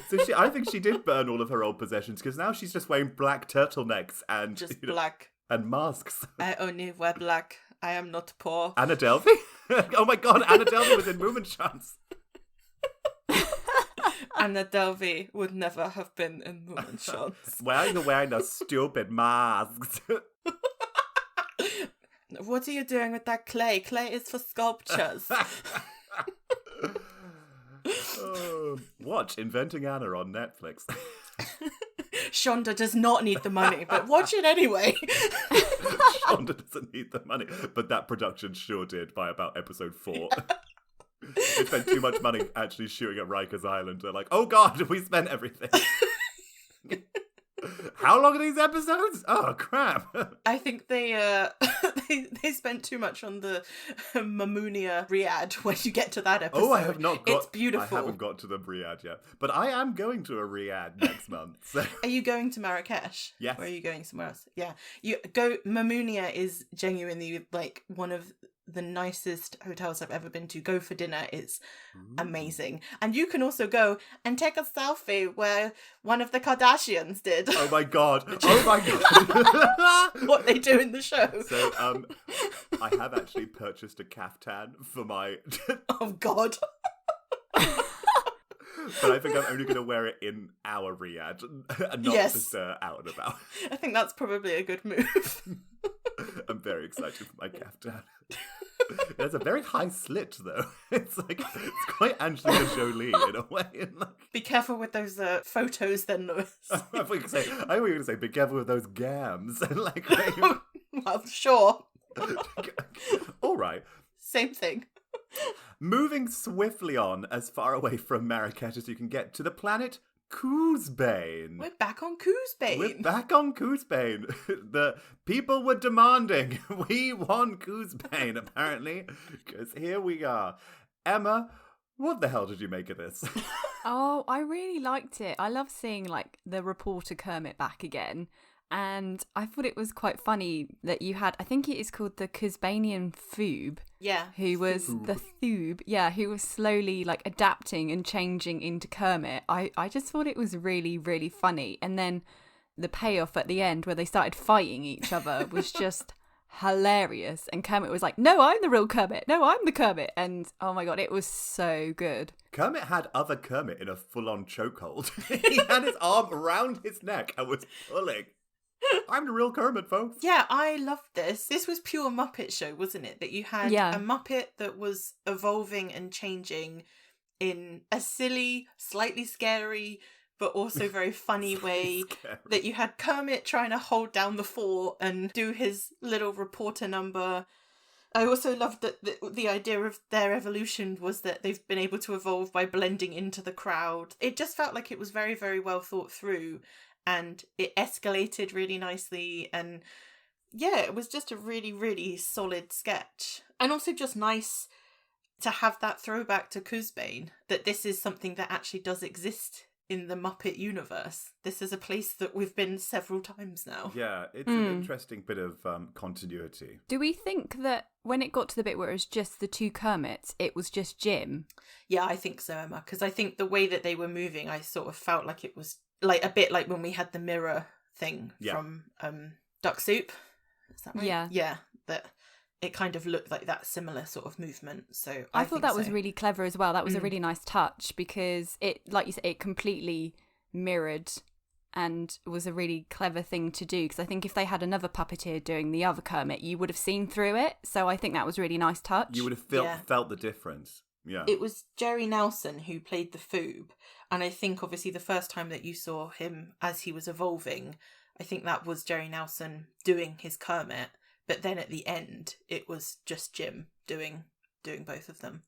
So I think she did burn all of her old possessions, because now she's just wearing black turtlenecks and... Just black. And masks. I only wear black. I am not poor. Anna Delvey? Oh my god, Anna Delvey was in Mumenchance. Anna Delvey would never have been in Mumenchance. Why are you wearing those stupid masks? What are you doing with that clay? Clay is for sculptures. Watch Inventing Anna on Netflix. Shonda does not need the money, but watch it anyway. Shonda doesn't need the money, but that production sure did by about episode 4. They spent too much money actually shooting at Rikers Island. They're like, oh god, we spent everything. How long are these episodes? Oh crap. I think they spent too much on the Mamounia Riyadh when you get to that episode. Oh, I have not got... It's beautiful. I haven't got to the Riyadh yet. But I am going to a Riyadh next month. So. Are you going to Marrakesh? Yes. Or are you going somewhere else? Yeah. You go. Mamounia is genuinely like one of the nicest hotels I've ever been to. Go for dinner. It's amazing. And you can also go and take a selfie where one of the Kardashians did. Oh my god. Oh my god. What they do in the show. So, I have actually purchased a caftan for my... Oh god. But I think I'm only going to wear it in our Riyadh and not just out and about. I think that's probably a good move. I'm very excited for my caftan. There's a very high slit, though. It's quite Angelina Jolie in a way. Be careful with those photos, then, Lewis. I thought you were going to say, be careful with those gams. Well, sure. All right. Same thing. Moving swiftly on as far away from Marrakesh as you can get to the planet Coosbane. We're back on Coosbane. We're back on Coosbane. The people were demanding. We want Coosbane, apparently. Because here we are. Emma, what the hell did you make of this? Oh, I really liked it. I love seeing the reporter Kermit back again. And I thought it was quite funny that you had, I think it is called the Coosbanian Thoob. Yeah. Who was the Thoob. Yeah, who was slowly adapting and changing into Kermit. I just thought it was really, really funny. And then the payoff at the end where they started fighting each other was just hilarious. And Kermit was like, no, I'm the real Kermit. No, I'm the Kermit. And oh my God, it was so good. Kermit had other Kermit in a full-on chokehold. He had his arm around his neck and was pulling. I'm the real Kermit, folks. Yeah, I loved this. This was pure Muppet Show, wasn't it? That you had a Muppet that was evolving and changing in a silly, slightly scary, but also very funny way. That you had Kermit trying to hold down the fort and do his little reporter number. I also loved that the idea of their evolution was that they've been able to evolve by blending into the crowd. It just felt like it was very, very well thought through. And it escalated really nicely. And yeah, it was just a really, really solid sketch. And also just nice to have that throwback to Coosbane, that this is something that actually does exist in the Muppet universe. This is a place that we've been several times now. Yeah, it's an interesting bit of continuity. Do we think that when it got to the bit where it was just the two Kermits, it was just Jim? Yeah, I think so, Emma. Because I think the way that they were moving, I sort of felt like it was a bit like when we had the mirror thing from Duck Soup. Is that right? Yeah. Yeah, that it kind of looked like that similar sort of movement. So I thought that was really clever as well. That was a really nice touch because it, like you said, it completely mirrored and was a really clever thing to do. Because I think if they had another puppeteer doing the other Kermit, you would have seen through it. So I think that was a really nice touch. You would have felt the difference. Yeah. It was Jerry Nelson who played the Foob. And I think obviously the first time that you saw him as he was evolving, I think that was Jerry Nelson doing his Kermit. But then at the end, it was just Jim doing both of them.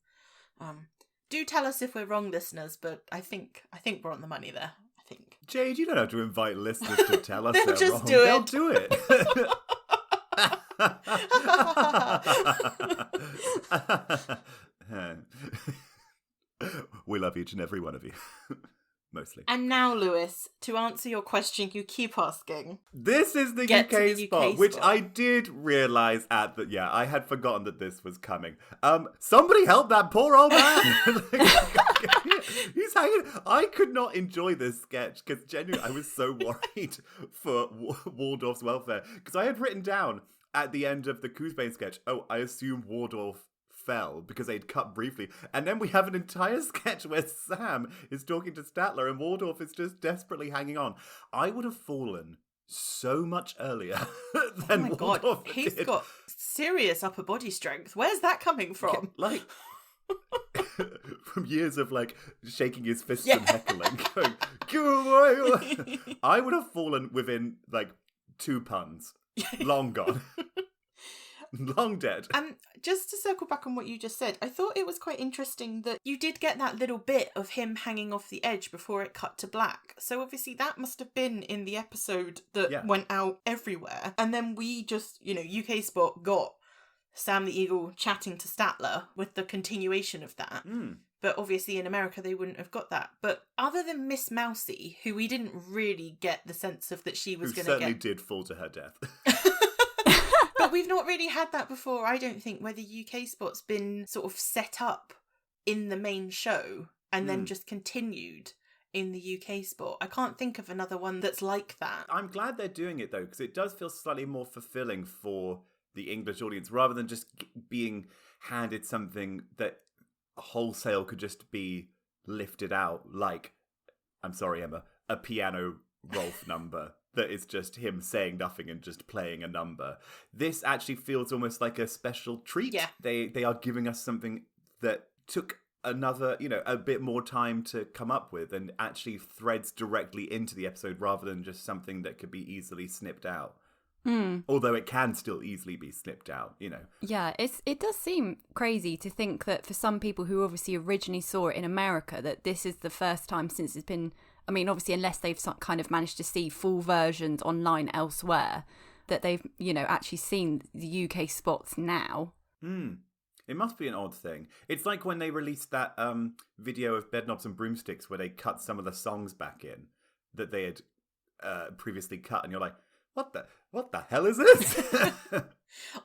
Do tell us if we're wrong, listeners, but I think we're on the money there. I think. Jade, you don't have to invite listeners to tell us they're just wrong. do it. They'll do it. We love each and every one of you. mostly. And now, Lewis, to answer your question you keep asking. This is the Get to UK the spot, UK which spot. I did realise I had forgotten that this was coming. Somebody help that poor old man! He's hanging. I could not enjoy this sketch because genuinely I was so worried for Waldorf's welfare. Because I had written down at the end of the Coosbane sketch, I assume Waldorf fell because they'd cut briefly, and then we have an entire sketch where Sam is talking to Statler and Waldorf is just desperately hanging on. I would have fallen so much earlier than Oh my Waldorf God, he's did. got serious upper body strength. Where's that coming from? Like from years of like shaking his fists Yeah. and heckling, going, "Go away." I would have fallen within like 2 puns. Long gone. Long dead. And just to circle back on what you just said, I thought it was quite interesting that you did get that little bit of him hanging off the edge before it cut to black. So obviously that must have been in the episode that went out everywhere. And then we just, UK Spot got Sam the Eagle chatting to Statler with the continuation of that. But obviously in America they wouldn't have got that. But other than Miss Mousy, who we didn't really get the sense of that she was going to certainly did fall to her death. But we've not really had that before, I don't think, where the UK Spot's been sort of set up in the main show and then just continued in the UK Spot. I can't think of another one that's like that. I'm glad they're doing it though, because it does feel slightly more fulfilling for the English audience rather than just being handed something that wholesale could just be lifted out like, I'm sorry, Emma, a piano Rolf number. That is just him saying nothing and just playing a number. This actually feels almost like a special treat. Yeah. They are giving us something that took another, a bit more time to come up with and actually threads directly into the episode rather than just something that could be easily snipped out. Although it can still easily be snipped out, Yeah, it does seem crazy to think that for some people who obviously originally saw it in America, that this is the first time since it's been... I mean, obviously, unless they've kind of managed to see full versions online elsewhere, that they've, actually seen the UK spots now. It must be an odd thing. It's like when they released that video of Bedknobs and Broomsticks where they cut some of the songs back in that they had previously cut, and you're like, what the hell is this?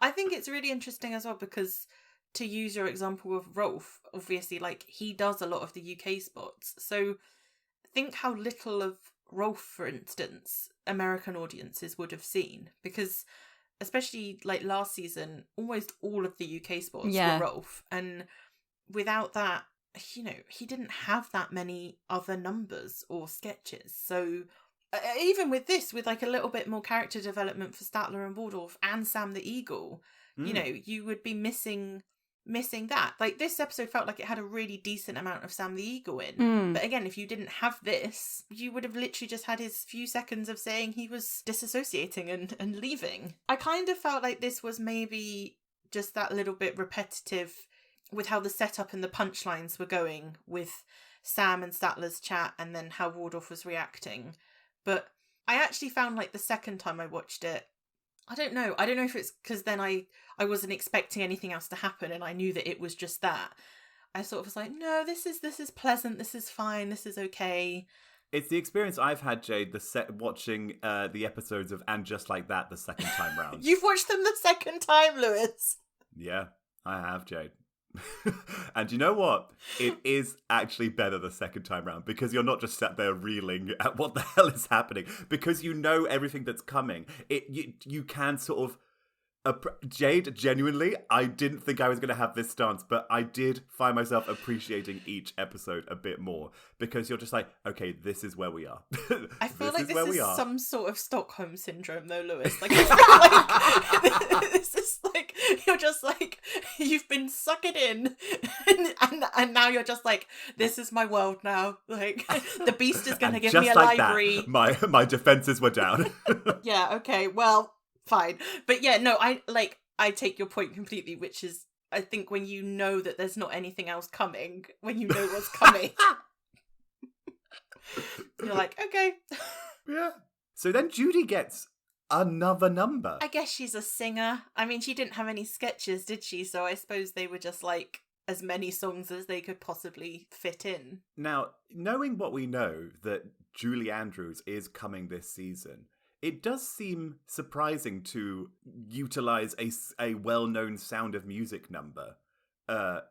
I think it's really interesting as well because, to use your example of Rolf, obviously, like, he does a lot of the UK spots. So think how little of Rolf, for instance, American audiences would have seen, because especially like last season, almost all of the UK spots were Rolf, and without that, he didn't have that many other numbers or sketches. So even with this, with like a little bit more character development for Statler and Waldorf and Sam the Eagle, you would be missing that. Like, this episode felt like it had a really decent amount of Sam the Eagle in. But again, if you didn't have this, you would have literally just had his few seconds of saying he was disassociating and leaving. I kind of felt like this was maybe just that little bit repetitive with how the setup and the punchlines were going with Sam and Statler's chat and then how Waldorf was reacting. But I actually found like the second time I watched it, I don't know if it's because then I wasn't expecting anything else to happen and I knew that it was just that. I sort of was like, no, this is pleasant, this is fine, this is okay. It's the experience I've had, Jade, watching the episodes of And Just Like That the second time round. You've watched them the second time, Lewis. Yeah, I have, Jade. And you know what? It is actually better the second time round because you're not just sat there reeling at what the hell is happening, because you know everything that's coming. You can sort of... Jade, genuinely, I didn't think I was going to have this stance, but I did find myself appreciating each episode a bit more because you're just like, okay, this is where we are. I feel like this is some sort of Stockholm syndrome, though, Lewis. Like, I feel like this is like, you're just like, you've been sucking in, and now you're just like, this is my world now. Like, the beast is going to give me a like library. That, my defenses were down. Yeah, okay, well, fine. But yeah, no, I take your point completely, which is, I think when you know that there's not anything else coming, when you know what's coming, you're like, okay. Yeah. So then Judy gets another number. I guess she's a singer. I mean, she didn't have any sketches, did she? So I suppose they were just like, as many songs as they could possibly fit in. Now, knowing what we know, that Julie Andrews is coming this season, it does seem surprising to utilise a well-known Sound of Music number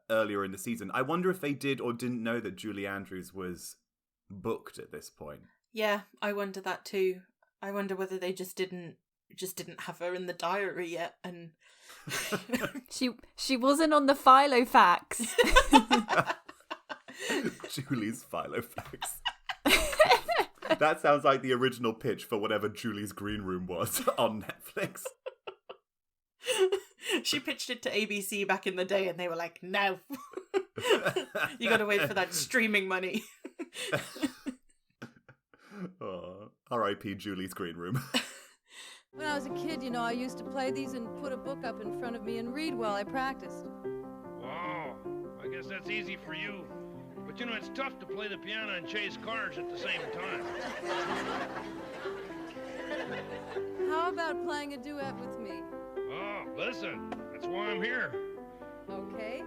earlier in the season. I wonder if they did or didn't know that Julie Andrews was booked at this point. Yeah, I wonder that too. I wonder whether they just didn't have her in the diary yet, and she wasn't on the Filofax. Julie's Filofax. That sounds like the original pitch for whatever Julie's Green Room was on Netflix. She pitched it to ABC back in the day and they were like, no. You gotta wait for that streaming money. Oh, R.I.P. Julie's Green Room. When I was a kid, I used to play these and put a book up in front of me and read while I practiced. Wow, I guess that's easy for you. But it's tough to play the piano and chase cars at the same time. How about playing a duet with me? Oh, listen, that's why I'm here. Okay.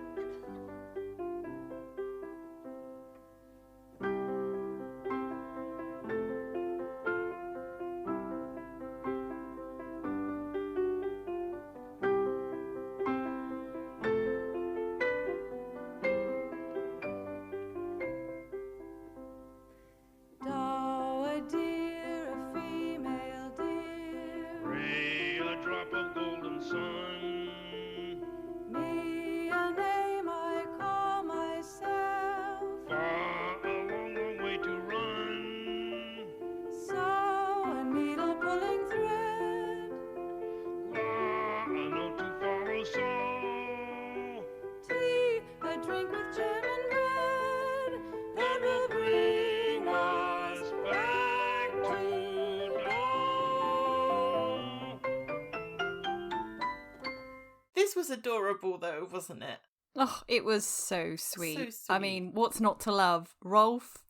This was adorable though, wasn't it? Oh, it was so sweet. So sweet. I mean, what's not to love? Rolf,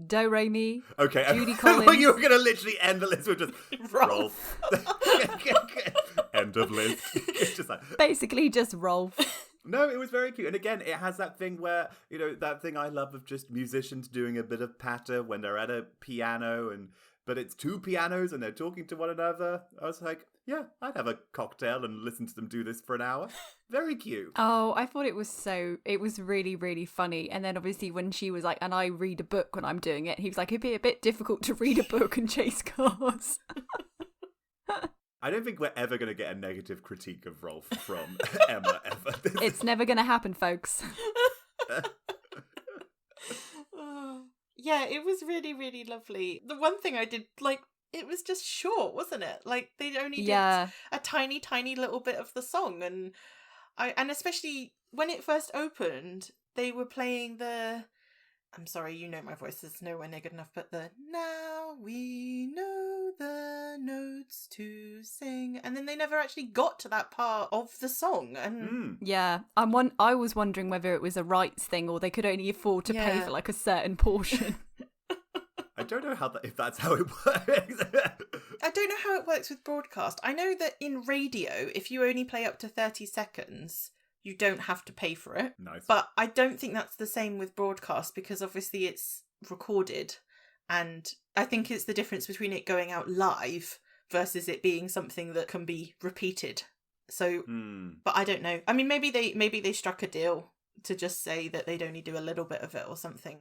Do Re Mi, Okay, Judy I Collins. thought you were going to literally end the list with just Rolf. End of list. It's just like... Basically just Rolf. No, it was very cute. And again, it has that thing where, that thing I love of just musicians doing a bit of patter when they're at a piano, but it's two pianos and they're talking to one another. I was like, yeah, I'd have a cocktail and listen to them do this for an hour. Very cute. Oh, I thought it was really, really funny. And then obviously when she was like, and I read a book when I'm doing it, he was like, it'd be a bit difficult to read a book and chase cars. I don't think we're ever going to get a negative critique of Rolf from Emma, ever. It's never going to happen, folks. Yeah, it was really, really lovely. The one thing I did, it was just short, wasn't it? Like, they only did a tiny, tiny little bit of the song. And especially when it first opened, they were playing I'm sorry, my voice is nowhere near good enough, but now we know the notes to sing. And then they never actually got to that part of the song. And Yeah, I was wondering whether it was a rights thing or they could only afford to pay for a certain portion. I don't know if that's how it works. I don't know how it works with broadcast. I know that in radio, if you only play up to 30 seconds, you don't have to pay for it. Nice. But I don't think that's the same with broadcast because obviously it's recorded. And I think it's the difference between it going out live versus it being something that can be repeated. So, but I don't know. I mean, maybe they struck a deal to just say that they'd only do a little bit of it or something.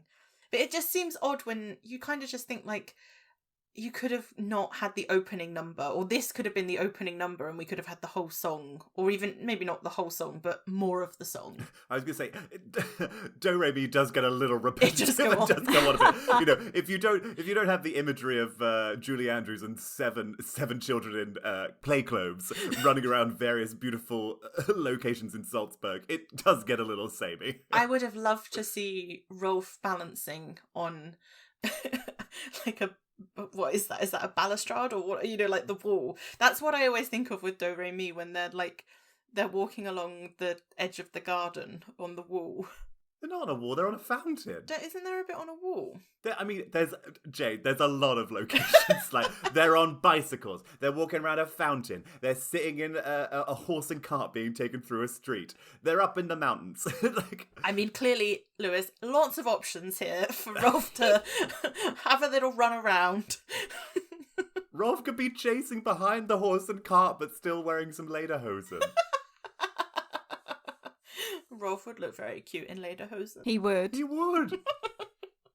But it just seems odd when you kind of just think you could have not had the opening number, or this could have been the opening number and we could have had the whole song, or even maybe not the whole song, but more of the song. I was going to say, Do Re Mi does get a little repetitive. It does go on. A bit. If you don't have the imagery of Julie Andrews and seven children in play clothes running around various beautiful locations in Salzburg, it does get a little samey. I would have loved to see Rolf balancing on what is that? Is that a balustrade or what? The wall. That's what I always think of with Do Re Mi when they're walking along the edge of the garden on the wall. They're not on a wall, they're on a fountain. Isn't there a bit on a wall? There's a lot of locations. Like, they're on bicycles, they're walking around a fountain, they're sitting in a horse and cart being taken through a street, they're up in the mountains. I mean, clearly, Lewis, lots of options here for Rolf to have a little run around. Rolf could be chasing behind the horse and cart, but still wearing some lederhosen. Rolf would look very cute in lederhosen. He would. He would.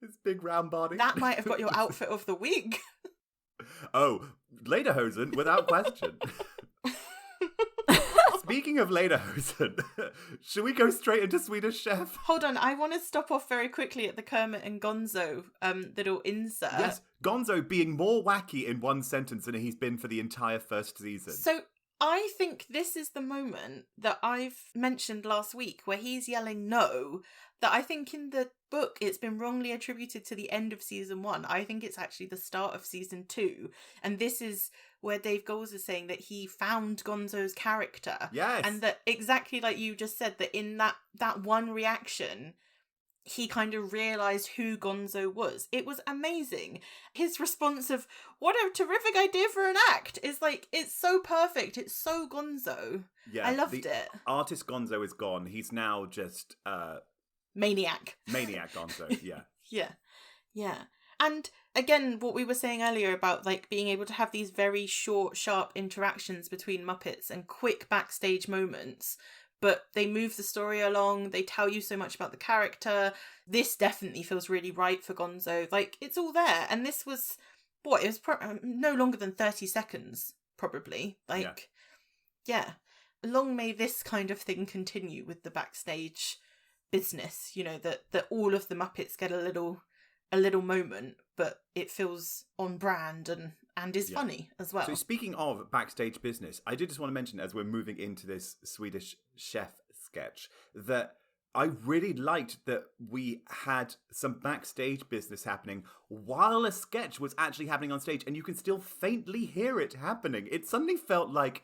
His big round body. That might have got your outfit of the week. Oh, lederhosen, without question. Speaking of lederhosen, should we go straight into Swedish Chef? Hold on, I want to stop off very quickly at the Kermit and Gonzo little insert. Yes, Gonzo being more wacky in one sentence than he's been for the entire first season. So I think this is the moment that I've mentioned last week where he's yelling no, that I think in the book it's been wrongly attributed to the end of season 1. I think it's actually the start of season 2. And this is where Dave Goelz is saying that he found Gonzo's character. Yes. And that exactly like you just said, that in that one reaction, he kind of realised who Gonzo was. It was amazing. His response of, what a terrific idea for an act, is like, it's so perfect. It's so Gonzo. Yeah, I loved it. Artist Gonzo is gone. He's now just... Maniac Gonzo, yeah. Yeah. And again, what we were saying earlier about like being able to have these very short, sharp interactions between Muppets and quick backstage moments, but they move the story along, they tell you so much about the character. This definitely feels really right for Gonzo. Like, it's all there. And this was, it was no longer than 30 seconds, probably. Like, yeah. Long may this kind of thing continue with the backstage business, you know, that all of the Muppets get a little moment, but it feels on brand and is funny as well. So speaking of backstage business, I did just want to mention, as we're moving into this Swedish Chef sketch, that I really liked that we had some backstage business happening while a sketch was actually happening on stage, and you can still faintly hear it happening. It suddenly felt like,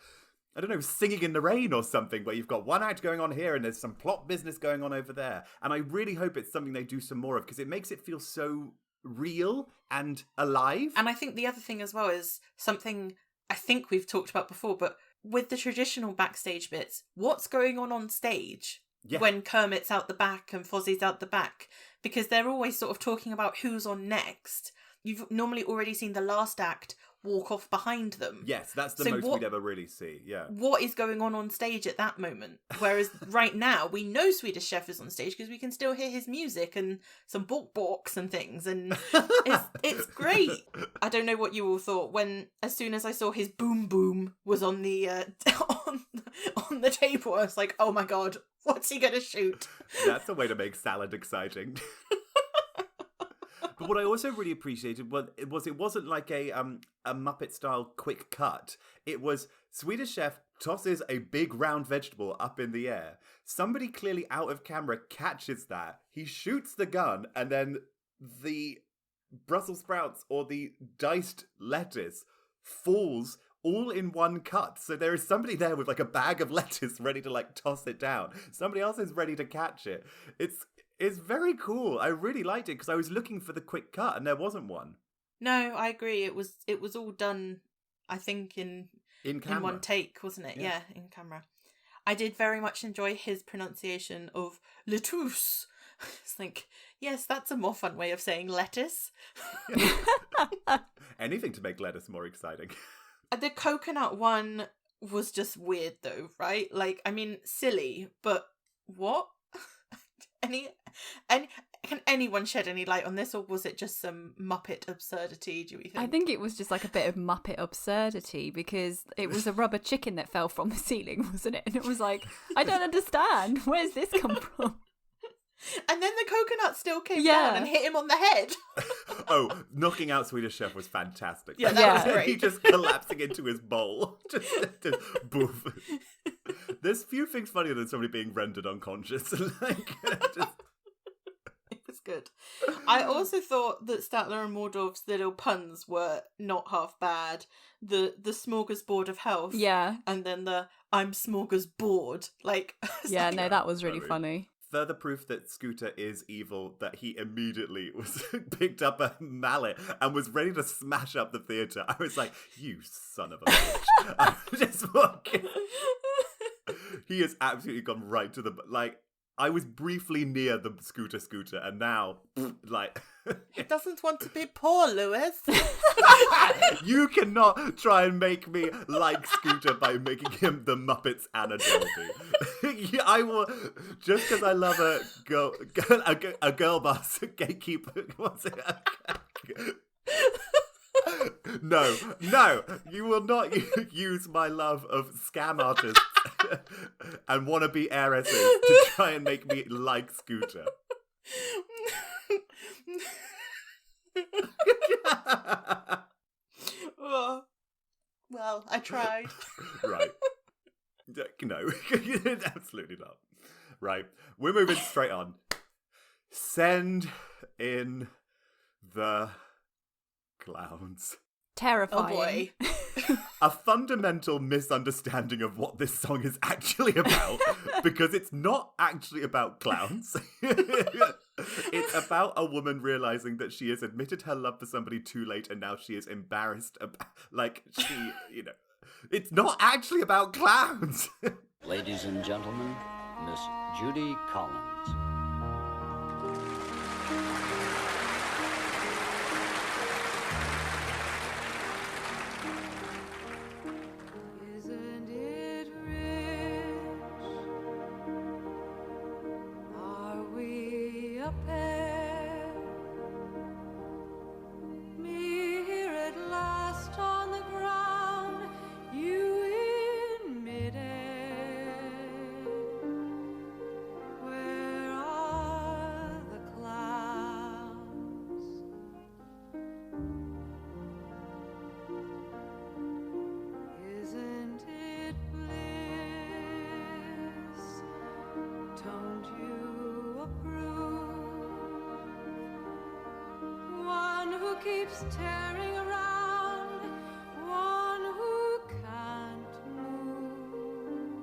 I don't know, Singing in the Rain or something, where you've got one act going on here and there's some plot business going on over there. And I really hope it's something they do some more of, because it makes it feel so real and alive. And I think the other thing as well is something I think we've talked about before, but with the traditional backstage bits, what's going on stage when Kermit's out the back and Fozzie's out the back? Because they're always sort of talking about who's on next. You've normally already seen the last act walk off behind them. Yes, that's the most we'd ever really see, yeah. What is going on stage at that moment? Whereas right now, we know Swedish Chef is on stage because we can still hear his music and some balks and things, and it's great. I don't know what you all thought when, as soon as I saw his boom boom was on the on the table, I was like, oh my god, what's he gonna shoot? That's a way to make salad exciting. But what I also really appreciated was it wasn't like a Muppet-style quick cut. It was Swedish Chef tosses a big round vegetable up in the air. Somebody clearly out of camera catches that. He shoots the gun, and then the Brussels sprouts or the diced lettuce falls all in one cut. So there is somebody there with like a bag of lettuce ready to like toss it down. Somebody else is ready to catch it. It's very cool. I really liked it because I was looking for the quick cut and there wasn't one. No, I agree. It was all done, I think, in one take, wasn't it? Yeah, in camera. I did very much enjoy his pronunciation of lettuce. It's like, yes, that's a more fun way of saying lettuce. Anything to make lettuce more exciting. The coconut one was just weird though, right? Like, I mean, silly, but what? Can anyone shed any light on this, or was it just some Muppet absurdity, do we think? I think it was just like a bit of Muppet absurdity, because it was a rubber chicken that fell from the ceiling, wasn't it? And it was like, I don't understand. Where's this come from? And then the coconut still came down and hit him on the head. Oh, knocking out Swedish Chef was fantastic. Yeah, that was great. He just collapsing into his bowl. just boof. There's few things funnier than somebody being rendered unconscious. It was good. I also thought that Statler and Waldorf's little puns were not half bad. The smorgasbord of health. Yeah. And then the I'm smorgasbord. Like, yeah, no, that was really funny. further proof that Scooter is evil that he immediately was picked up a mallet and was ready to smash up the theatre. I was like, you son of a bitch. I just fucking... He has absolutely gone right to the... Like, I was briefly near the Scooter, and now, like... He doesn't want to be poor, Lewis. You cannot try and make me like Scooter by making him the Muppets Anna Delvey. I will, just because I love a girl boss gatekeeper. What's it? No, you will not use my love of scam artists and wannabe heiresses to try and make me like Scooter. Oh, well, I tried. Right. No, absolutely not. Right. We're moving straight on. Send in the clowns. Terrifying. Oh boy. A fundamental misunderstanding of what this song is actually about, because it's not actually about clowns. It's about a woman realizing that she has admitted her love for somebody too late and now she is embarrassed about, it's not actually about clowns. Ladies and gentlemen, Miss Judy Collins. Isn't it rich? Are we a pair? Me here at last on the ground, you in midair. Where are the clouds? Isn't it bliss? Don't you approve? One who keeps tearing around, one who can't move.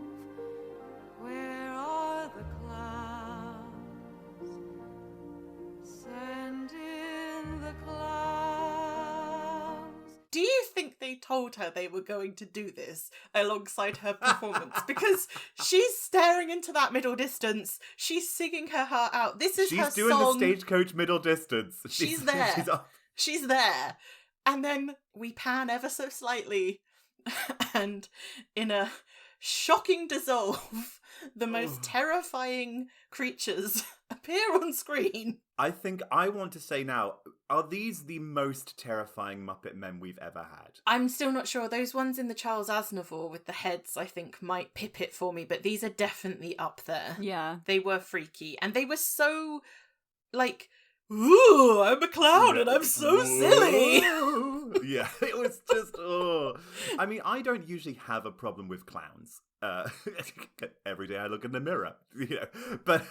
Where are the clouds? Send in the clouds. Do you think they told her they were going to do this alongside her performance? Because she's staring into that middle distance. She's singing her heart out. This is her She's doing song. the stagecoach middle distance. She's there. She's off. She's there. And then we pan ever so slightly, and in a shocking dissolve, the most terrifying creatures appear on screen. I think I want to say now, are these the most terrifying Muppet men we've ever had? I'm still not sure. Those ones in the Charles Aznavour with the heads, I think, might pip it for me, but these are definitely up there. Yeah. They were freaky, and they were so, like, ooh, I'm a clown and I'm so silly. Yeah, it was just, oh. I mean, I don't usually have a problem with clowns. Every day I look in the mirror, But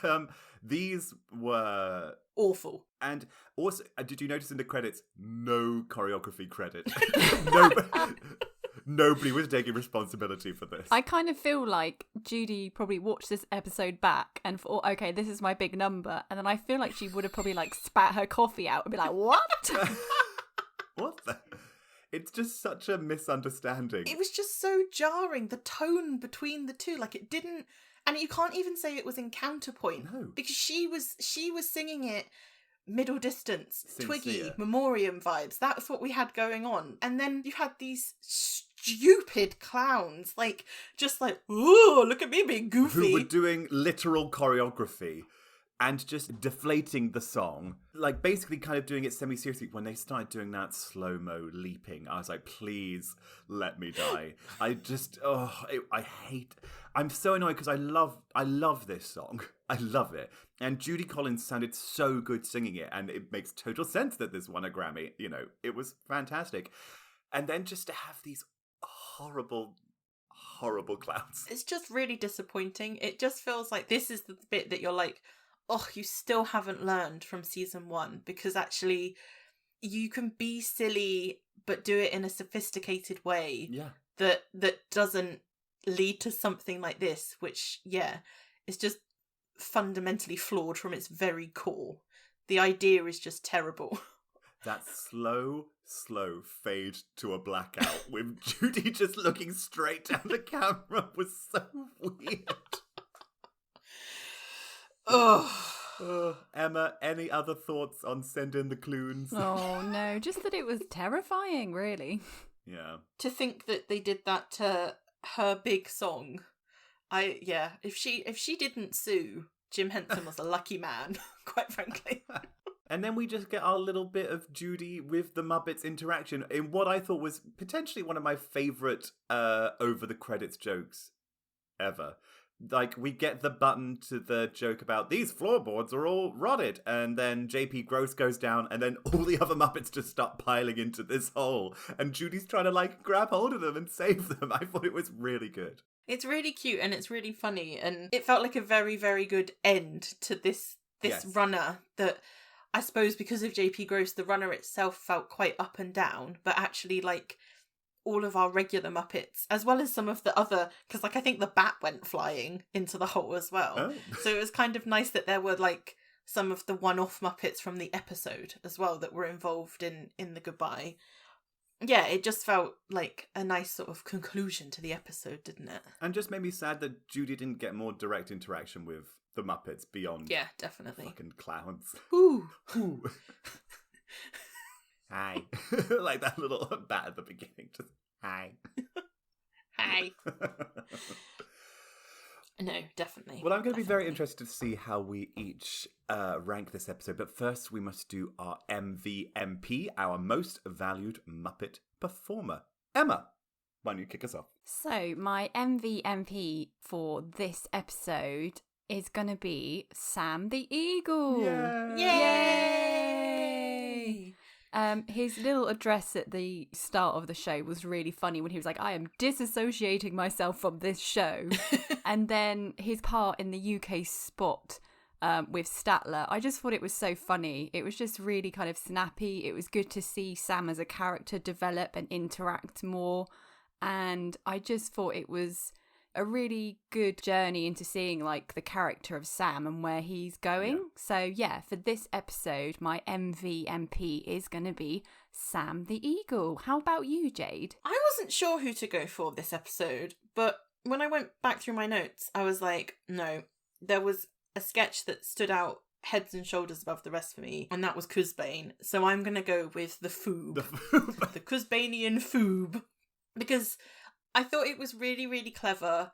these were awful. And also, did you notice in the credits, no choreography credit? Nobody was taking responsibility for this. I kind of feel like Judy probably watched this episode back and thought, okay, this is my big number. And then I feel like she would have probably like spat her coffee out and be like, what? What the? It's just such a misunderstanding. It was just so jarring, the tone between the two. Like, it didn't... And you can't even say it was in counterpoint. No. Because she was singing it middle distance, Sincere. Twiggy, Memoriam vibes. That's what we had going on. And then you had these stupid clowns, like, just like, ooh, look at me being goofy. Who were doing literal choreography and just deflating the song. Like, basically kind of doing it semi-seriously. When they started doing that slow-mo leaping, I was like, please let me die. I just, I'm so annoyed because I love this song. I love it. And Judy Collins sounded so good singing it, and it makes total sense that this won a Grammy. It was fantastic. And then just to have these horrible clowns. It's just really disappointing. It just feels like this is the bit that you're like, oh, you still haven't learned from season 1, because actually you can be silly but do it in a sophisticated way. Yeah. That doesn't lead to something like this, which, yeah, it's just fundamentally flawed from its very core. The idea is just terrible. That slow fade to a blackout with Judy just looking straight down the camera was so weird. Emma, any other thoughts on Send in the Clunes? Oh no, just that it was terrifying, really. Yeah. To think that they did that to her big song. If she didn't sue, Jim Henson was a lucky man, quite frankly. And then we just get our little bit of Judy with the Muppets interaction in what I thought was potentially one of my favourite over the credits jokes ever. Like, we get the button to the joke about these floorboards are all rotted, and then JP Gross goes down, and then all the other Muppets just start piling into this hole, and Judy's trying to, like, grab hold of them and save them. I thought it was really good. It's really cute, and it's really funny, and it felt like a very, very good end to this Yes. runner that... I suppose because of JP Gross, the runner itself felt quite up and down, but actually, like, all of our regular Muppets, as well as some of the other, because, like, I think the bat went flying into the hole as well. Oh. So it was kind of nice that there were, like, some of the one-off Muppets from the episode as well that were involved in the goodbye. Yeah, it just felt like a nice sort of conclusion to the episode, didn't it? And just made me sad that Judy didn't get more direct interaction with the Muppets beyond Yeah, definitely. fucking clowns. Ooh. Ooh. Hi. Like that little bat at the beginning. Just, hi. Hi. No, definitely. Well, I'm going to be very interested to see how we each rank this episode. But first, we must do our MVMP, our most valued Muppet performer. Emma, why don't you kick us off? So, my MVMP for this episode is going to be Sam the Eagle. Yay! His little address at the start of the show was really funny when he was like, I am disassociating myself from this show. And then his part in the UK spot with Statler, I just thought it was so funny. It was just really kind of snappy. It was good to see Sam as a character develop and interact more. And I just thought it was a really good journey into seeing like the character of Sam and where he's going. Yeah. So yeah, for this episode, my MVMP is going to be Sam the Eagle. How about you, Jade? I wasn't sure who to go for this episode, but when I went back through my notes, I was like, no, there was a sketch that stood out heads and shoulders above the rest for me, and that was Cusbane. So I'm going to go with the Foob. The Cusbanian Foob. Because I thought it was really, really clever.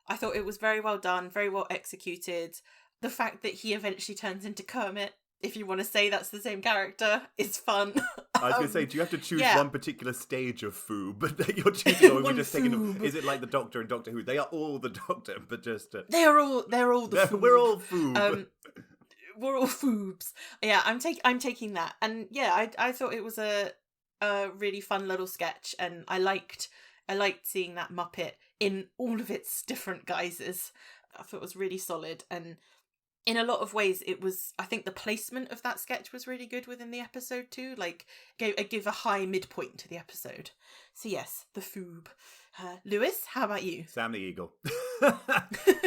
I thought it was very well done, very well executed. The fact that he eventually turns into Kermit, if you want to say that's the same character, is fun. I was going to say, do you have to choose one particular stage of Foob that you're choosing, or are we just taking? Is it like the Doctor and Doctor Who? They are all the Doctor, but just they're all the Foob. We're all Foob. We're all Foobs. Yeah, I'm taking that, and yeah, I thought it was a really fun little sketch, and I liked seeing that Muppet in all of its different guises. I thought it was really solid, and in a lot of ways I think the placement of that sketch was really good within the episode too, like give a high midpoint to the episode. So yes, the Foob. Lewis, how about you? Sam the Eagle.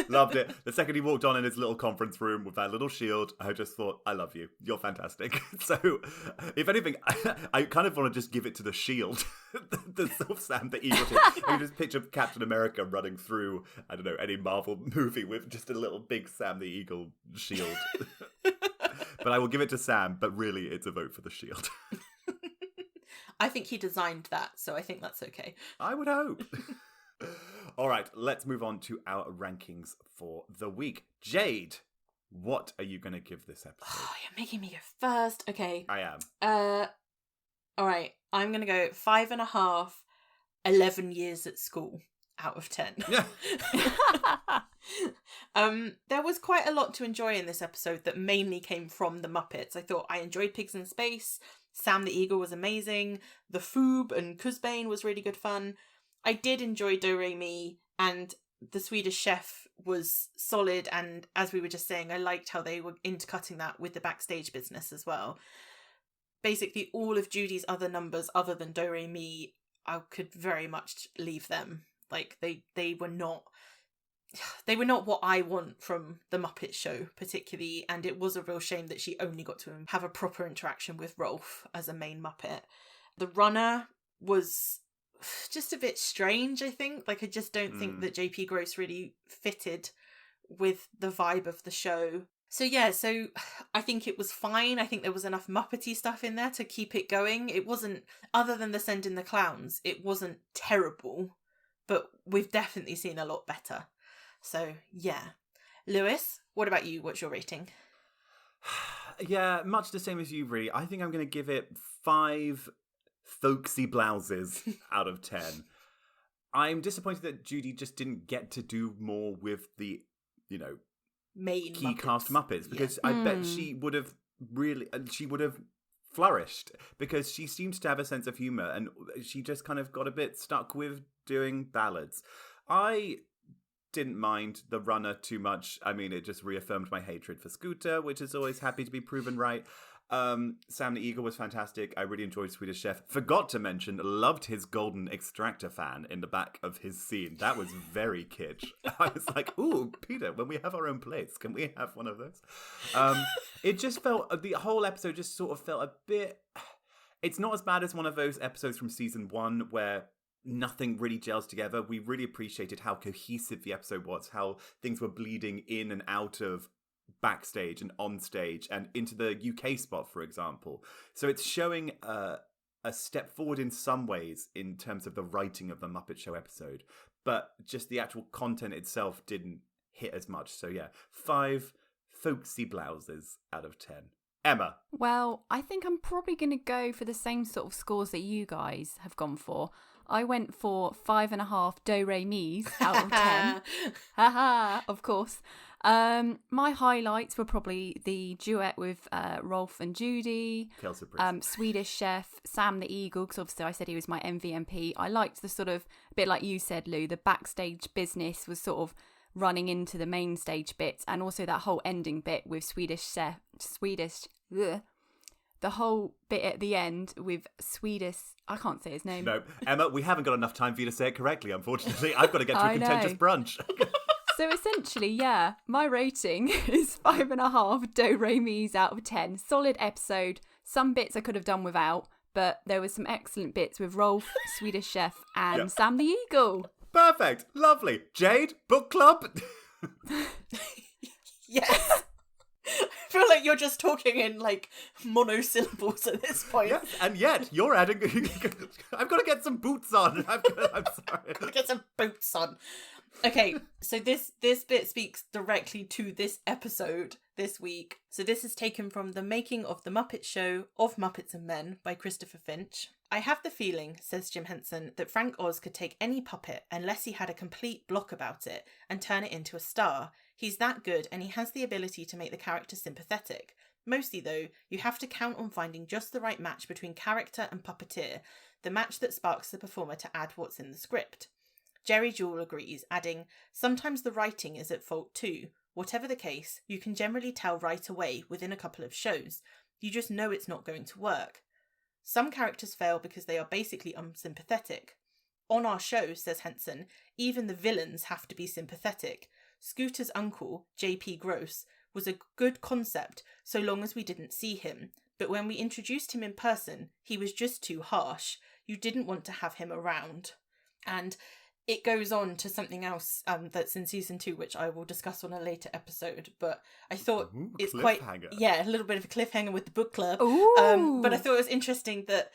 Loved it. The second he walked on in his little conference room with that little shield, I just thought, I love you. You're fantastic. So, if anything, I kind of want to just give it to the shield. The sort of Sam the Eagle. You just picture Captain America running through, I don't know, any Marvel movie with just a little big Sam the Eagle shield. But I will give it to Sam, but really it's a vote for the shield. I think he designed that, so I think that's okay. I would hope. All right, let's move on to our rankings for the week. Jade, what are you going to give this episode? Oh, you're making me go first. Okay. I am. All right, I'm going to go 5.5, 11 years at school out of 10. There was quite a lot to enjoy in this episode that mainly came from the Muppets. I thought I enjoyed Pigs in Space. Sam the Eagle was amazing. The Foob and Cusbane was really good fun. I did enjoy Do Re Mi, and the Swedish Chef was solid, and as we were just saying, I liked how they were intercutting that with the backstage business as well. Basically, all of Judy's other numbers other than Do Re Mi, I could very much leave them. Like, they were not they were not what I want from the Muppet Show particularly, and it was a real shame that she only got to have a proper interaction with Rolf as a main Muppet. The runner was just a bit strange, I think. Like, I just don't think that JP Gross really fitted with the vibe of the show. So yeah, so I think it was fine. I think there was enough Muppety stuff in there to keep it going. It wasn't, other than the Send in the Clowns, it wasn't terrible, but we've definitely seen a lot better. So yeah. Lewis, what about you? What's your rating? Yeah, much the same as you, really. I think I'm going to give it 5 folksy blouses out of 10. I'm disappointed that Judy just didn't get to do more with the, main key Muppets. Cast Muppets, because I bet she would have flourished, because she seemed to have a sense of humour, and she just kind of got a bit stuck with doing ballads. I didn't mind the runner too much. I mean, it just reaffirmed my hatred for Scooter, which is always happy to be proven right. Sam the Eagle was fantastic. I really enjoyed Swedish Chef. Forgot to mention, loved his golden extractor fan in the back of his scene. That was very kitsch. I was like, ooh, Peter, when we have our own plates, can we have one of those? It just felt, the whole episode just sort of felt a bit, it's not as bad as one of those episodes from season 1 where nothing really gels together. We really appreciated how cohesive the episode was, how things were bleeding in and out of backstage and on stage and into the UK spot, for example. So it's showing a step forward in some ways in terms of the writing of the Muppet Show episode, but just the actual content itself didn't hit as much. So yeah, 5 folksy blouses out of 10. Emma. Well, I think I'm probably going to go for the same sort of scores that you guys have gone for. I went for 5.5 do-re-mi's out of 10. Haha, of course. My highlights were probably the duet with Rolf and Judy, Swedish Chef, Sam the Eagle, because obviously I said he was my MVMP. I liked the sort of, a bit like you said, Lou, the backstage business was sort of running into the main stage bits, and also that whole ending bit with the whole bit at the end with Swedish, I can't say his name. No, Emma, we haven't got enough time for you to say it correctly, unfortunately. I've got to get to a contentious brunch. So essentially, yeah, my rating is 5.5 do-re-mi's out of 10. Solid episode. Some bits I could have done without, but there were some excellent bits with Rolf, Swedish Chef, and Sam the Eagle. Perfect. Lovely. Jade, book club? Yes. I feel like you're just talking in like monosyllables at this point. Yes, and yet you're adding. I've got to get some boots on. I'm sorry. I've got to get some boots on. Okay, so this bit speaks directly to this episode this week. So this is taken from The Making of the Muppet Show of Muppets and Men by Christopher Finch. I have the feeling, says Jim Henson, that Frank Oz could take any puppet unless he had a complete block about it and turn it into a star. He's that good, and he has the ability to make the character sympathetic. Mostly, though, you have to count on finding just the right match between character and puppeteer, the match that sparks the performer to add what's in the script. Jerry Jewell agrees, adding, sometimes the writing is at fault too. Whatever the case, you can generally tell right away within a couple of shows. You just know it's not going to work. Some characters fail because they are basically unsympathetic. On our show, says Henson, even the villains have to be sympathetic. Scooter's uncle, J.P. Gross, was a good concept so long as we didn't see him, but when we introduced him in person, he was just too harsh. You didn't want to have him around. And it goes on to something else that's in season 2, which I will discuss on a later episode. But I thought it's quite, a little bit of a cliffhanger with the book club. But I thought it was interesting that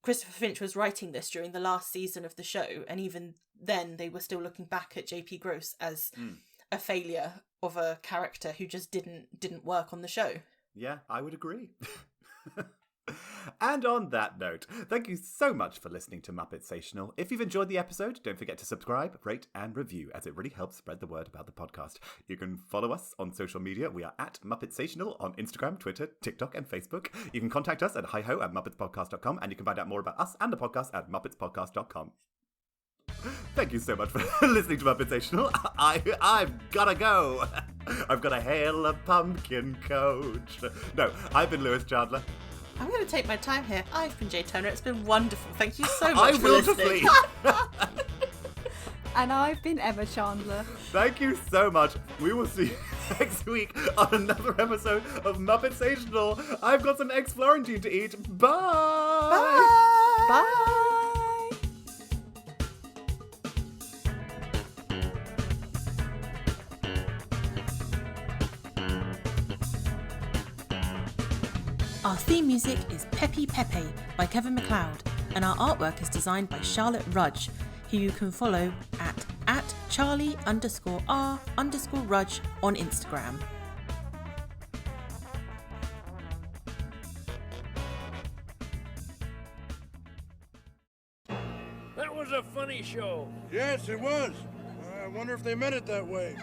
Christopher Finch was writing this during the last season of the show, and even then they were still looking back at J.P. Gross as a failure of a character who just didn't work on the show. Yeah, I would agree. And on that note, thank you so much for listening to Muppetsational. If you've enjoyed the episode, don't forget to subscribe, rate, and review, as it really helps spread the word about the podcast. You can follow us on social media. We are at Muppetsational on Instagram, Twitter, TikTok, and Facebook. You can contact us at hiho@muppetspodcast.com, and you can find out more about us and the podcast at muppetspodcast.com. Thank you so much for listening to Muppetsational. I've gotta go. I've got to hail a pumpkin coach. No, I've been Lewis Chandler. I'm going to take my time here. I've been Jade Turner. It's been wonderful. Thank you so much for listening. And I've been Emma Chandler. Thank you so much. We will see you next week on another episode of Muppetsational. I've got some eggs Florentine to eat. Bye! Bye! Bye! Our theme music is Peppy Pepe by Kevin MacLeod, and our artwork is designed by Charlotte Rudge, who you can follow at Charlie_R_Rudge on Instagram. That was a funny show. Yes, it was. I wonder if they meant it that way.